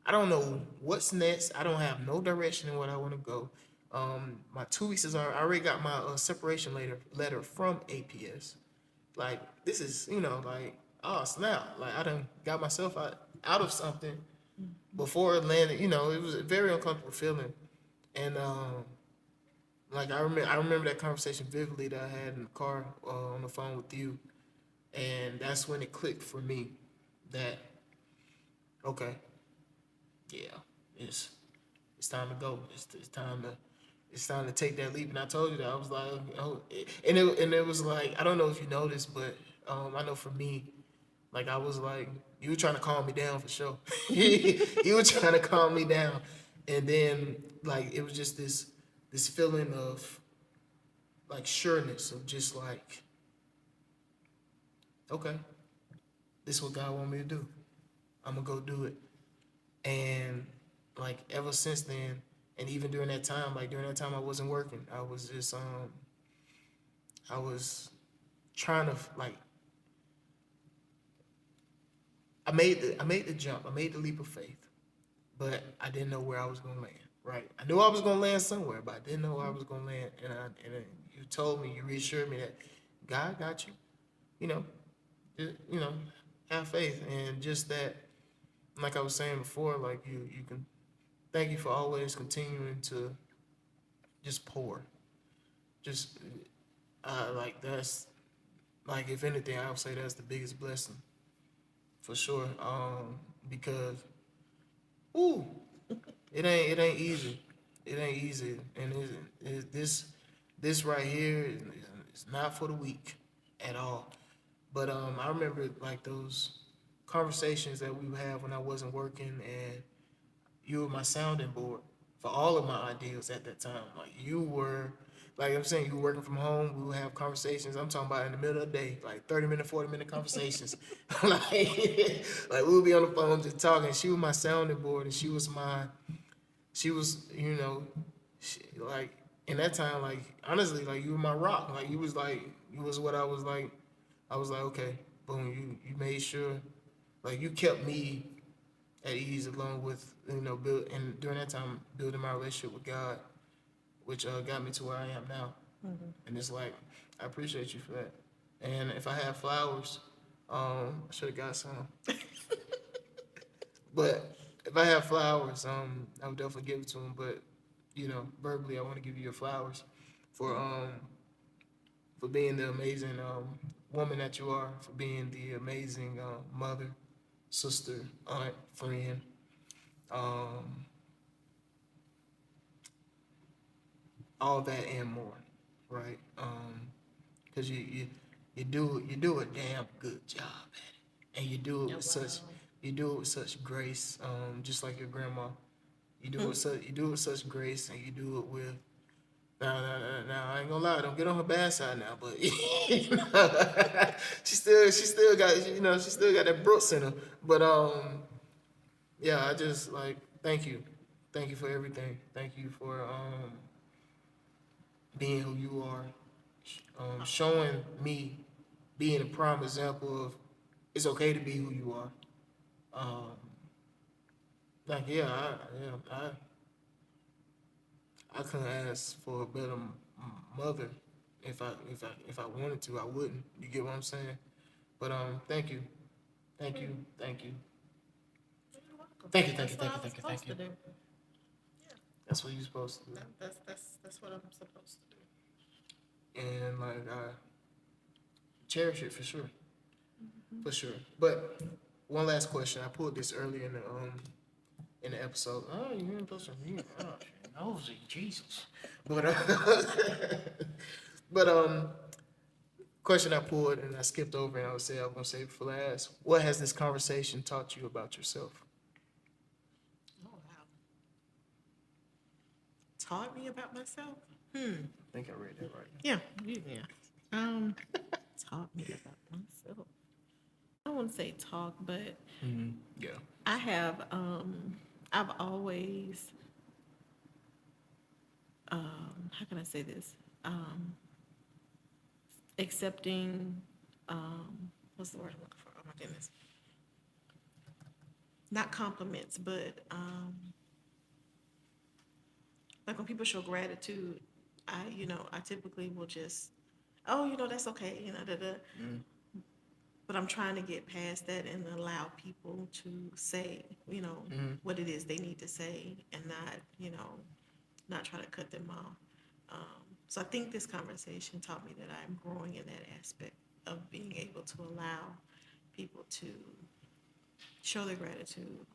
I don't know what's next. I don't have no direction in what I want to go. My 2 weeks is I already got my separation letter from APS. Like this is, like, oh snap, like I done got myself out of something before it landed. It was a very uncomfortable feeling, and like I remember that conversation vividly that I had in the car on the phone with you, and that's when it clicked for me that okay, yeah, it's time to go. It's time to take that leap. And I told you that I was like, oh, and it was like, I don't know if you noticed, but I know for me, like I was like, you were trying to calm me down for sure. You were trying to calm me down, and then like it was just this feeling of like sureness of just like, okay, this is what God want me to do. I'm gonna go do it. And like ever since then, and even during that time, I wasn't working. I was just I was trying to like I made the jump. I made the leap of faith, but I didn't know where I was gonna land. Right? I knew I was gonna land somewhere, but I didn't know where I was gonna land. And you told me, you reassured me that God got you. You know, you know, have faith, and just that, like I was saying before, like you can thank you for always continuing to just pour. Just like that's like if anything, I would say that's the biggest blessing for sure. Because ooh, it ain't easy. It ain't easy, and this right here is not for the weak at all. But I remember like those conversations that we would have when I wasn't working, and you were my sounding board for all of my ideas at that time. Like you were, like I'm saying, you were working from home. We would have conversations. I'm talking about in the middle of the day, like 30-minute, 40-minute conversations. like, like we would be on the phone just talking. She was my sounding board, and she was, like in that time, like honestly, like you were my rock. Like you was what I was like. I was like, okay, boom. You made sure, like you kept me at ease, along with and during that time building my relationship with God, which got me to where I am now. And it's like I appreciate you for that. And if I had flowers, I should have got some. But if I had flowers, I would definitely give it to him. But verbally, I want to give you your flowers for being the amazing woman that you are, for being the amazing mother, sister, aunt, friend. Um, all that and more, right? Because you do a damn good job at it, and you do it with such grace, just like your grandma. You do it with such grace, and you do it with now. I ain't gonna lie, don't get on her bad side now, but she still got she still got that Brooks in her. But yeah, I just like thank you for everything. Thank you for being who you are, showing me, being a prime example of it's okay to be who you are. Um, like I couldn't ask for a better mother. If I wanted to, I wouldn't. You get what I'm saying? But thank you, thank you, thank you, You're welcome. thank you, thank That's you, what thank I you, was thank you, thank supposed you. to do. Yeah, That's what you're supposed to do. that's what I'm supposed to do. And like I cherish it for sure, for sure. But one last question. I pulled this earlier in the episode. Oh, you ain't supposed to mute. Oh, shit, nosy, Jesus. But but question I pulled and I skipped over and I was gonna save it for last. What has this conversation taught you about yourself? Oh wow. Taught me about myself. I think I read that right. Yeah, yeah. Taught me about myself. I don't want to say talk, but Yeah. I have. I've always. How can I say this? Accepting. What's the word I'm looking for? Oh my goodness. Not compliments, but like when people show gratitude, I typically will just, oh, that's okay, da, da. But I'm trying to get past that and allow people to say, what it is they need to say and not try to cut them off. So I think this conversation taught me that I'm growing in that aspect of being able to allow people to show their gratitude,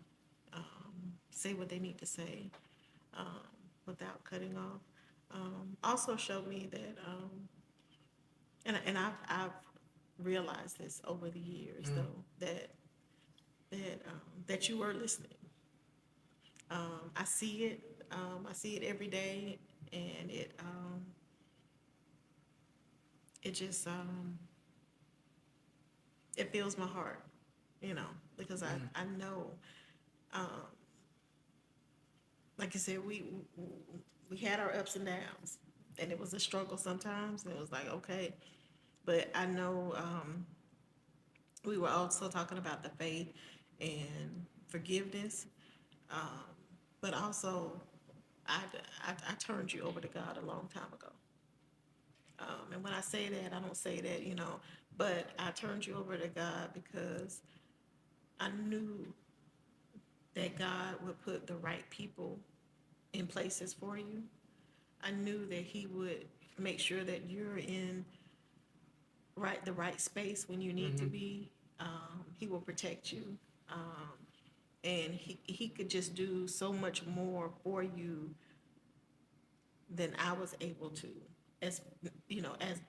say what they need to say, um, without cutting off. Also showed me that, and I've realized this over the years though, that you were listening. I see it. I see it every day, and it just it fills my heart, because I know, um, like I said, we had our ups and downs, and it was a struggle sometimes. And it was like, okay, but I know, we were also talking about the faith and forgiveness, um, but also I turned you over to God a long time ago. And when I say that, I don't say that, but I turned you over to God because I knew that God would put the right people in places for you. I knew that He would make sure that you're in the right space when you need to be. He will protect you, and he could just do so much more for you than I was able to. As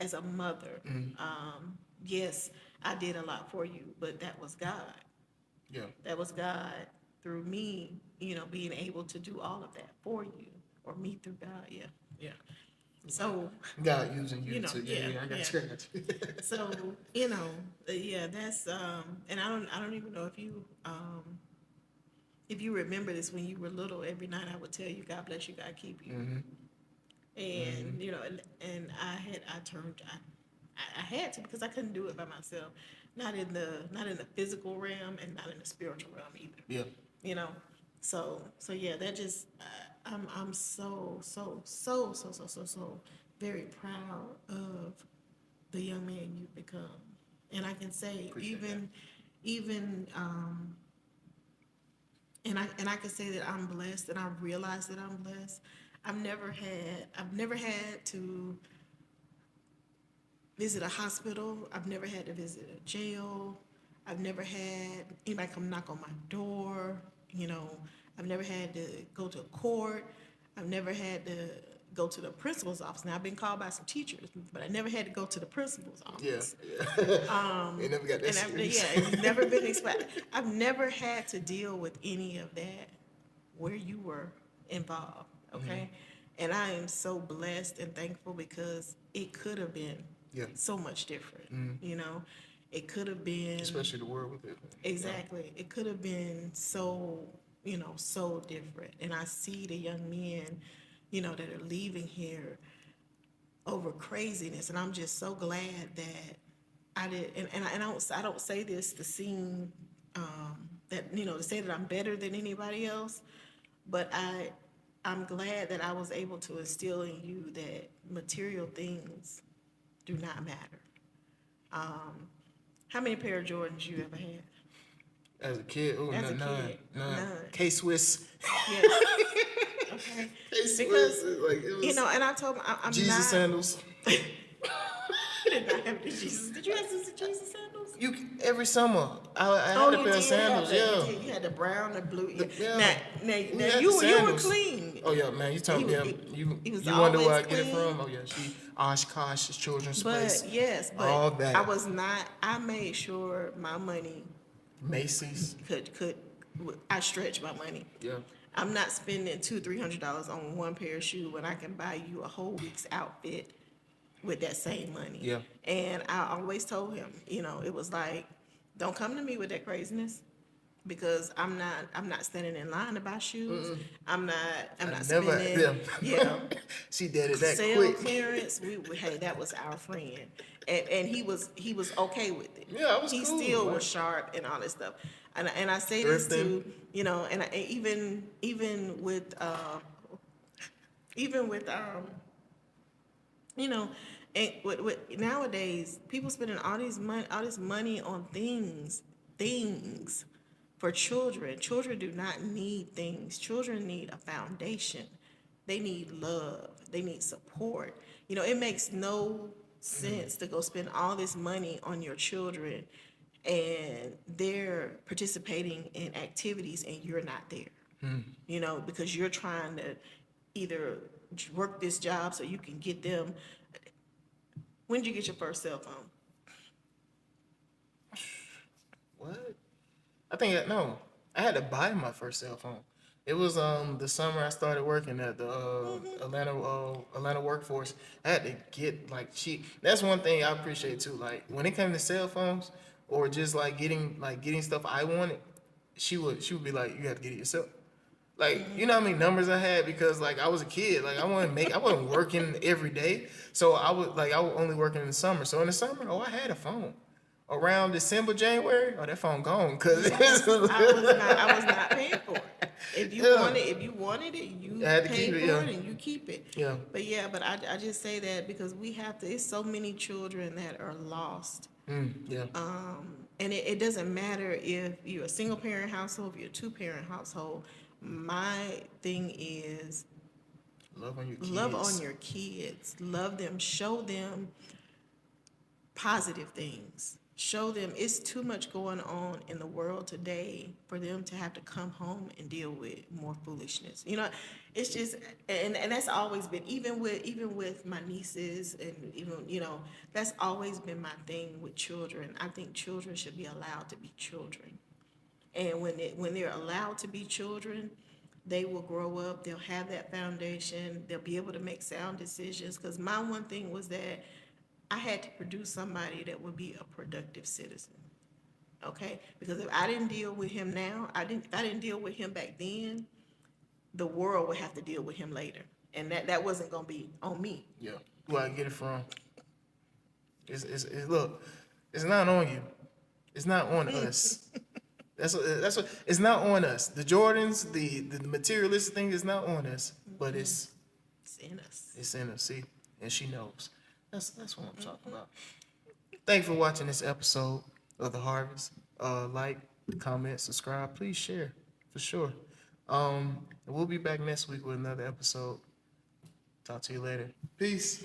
as a mother, yes, I did a lot for you, but that was God. Yeah. That was God through me, being able to do all of that for you, or me through God. Yeah, yeah. So, God using you to yeah, I got yeah. you. So, yeah, that's and I don't even know if you remember this when you were little. Every night I would tell you, "God bless you, God keep you," and I had to, because I couldn't do it by myself, not in the physical realm and not in the spiritual realm either. Yeah. You know, so yeah, that just I'm so very proud of the young man you've become, and I can say Appreciate even and I can say that I'm blessed, and I realize that I'm blessed. I've never had to visit a hospital. I've never had to visit a jail. I've never had anybody come knock on my door. You know, I've never had to go to court. I've never had to go to the principal's office. Now, I've been called by some teachers, but I never had to go to the principal's Yeah. office. They never got that And serious. it's never been explained. I've never had to deal with any of that where you were involved. Okay. And I am so blessed and thankful, because it could have been Yeah. so much different. It could have been, Especially the world with it. exactly. It could have been so different. And I see the young men, that are leaving here over craziness. And I'm just so glad that I did, and I don't say this to seem, that, to say that I'm better than anybody else, but I'm glad that I was able to instill in you that material things do not matter. How many pair of Jordans you ever had? As a kid, oh, As a none. kid, none. K-Swiss. Yes. Okay. K-Swiss, Because, like, it was and I told him, I'm Jesus not. sandals. You did not have the Jesus. Did you have some Jesus sandals? Every summer, I had Oh, a you pair did of sandals, have that. yeah. You did. You had the brown, the blue. Yeah. Now, We now had you the were sandals. clean. Oh yeah, man, you talk, He was- yeah, he- he was you wonder where I always get it clean. from? Oh yeah, she Oshkosh, Children's Place, But yes, but all that. I was not. I made sure my money Macy's, could. I stretched my money. yeah. I'm not spending $200-300 on one pair of shoes when I can buy you a whole week's outfit with that same money. Yeah. And I always told him, it was like, don't come to me with that craziness, because I'm not standing in line to buy shoes. I'm not Never, spending. yeah. Yeah. She did it that Sale quick. clearance. Hey, that was our friend, and he was okay with it. Yeah, I was He cool, still like- was sharp and all that stuff. And I say this Thrifting. to, and even with and with nowadays, people spending all this money on things for children. Children do not need things. Children need a foundation. They need love. They need support. It makes no sense to go spend all this money on your children and they're participating in activities and you're not there. Because you're trying to either work this job so you can get them. When did you get your first cell phone? What? I had to buy my first cell phone. It was the summer I started working at the Atlanta workforce. I had to get like cheap. That's one thing I appreciate too. Like when it came to cell phones or just like getting stuff I wanted, she would be like, you have to get it yourself. Like, you know how many numbers I had because like I was a kid. Like I wasn't working every day. So I was only working in the summer. So in the summer, I had a phone. Around December, January, that phone gone. Cause I was not paying for it. If you Yeah. wanted it, you I had to paid keep it, for yeah. it and you keep it. Yeah. But I just say that because we have to. It's so many children that are lost. Yeah. And it doesn't matter if you're a single parent household, if you're a 2-parent household. My thing is Love on your kids. love on your kids. Love them. Show them positive things. Show them it's too much going on in the world today for them to have to come home and deal with more foolishness. It's just, and that's always been, even with my nieces and even, that's always been my thing with children. I think children should be allowed to be children. And when they're allowed to be children, they will grow up, they'll have that foundation, they'll be able to make sound decisions. Because my one thing was that I had to produce somebody that would be a productive citizen. Okay? Because if I didn't deal with him now, if I didn't deal with him back then, the world would have to deal with him later. And that wasn't gonna be on me. Yeah. Where I get it from. Look, it's not on you. It's not on us. That's what it's not on us. The Jordans, the materialistic thing is not on us, but it's in us. It's in us. See, and she knows. That's what I'm talking about. Thanks for watching this episode of The Harvest. Like, comment, subscribe. Please share for sure. We'll be back next week with another episode. Talk to you later. Peace.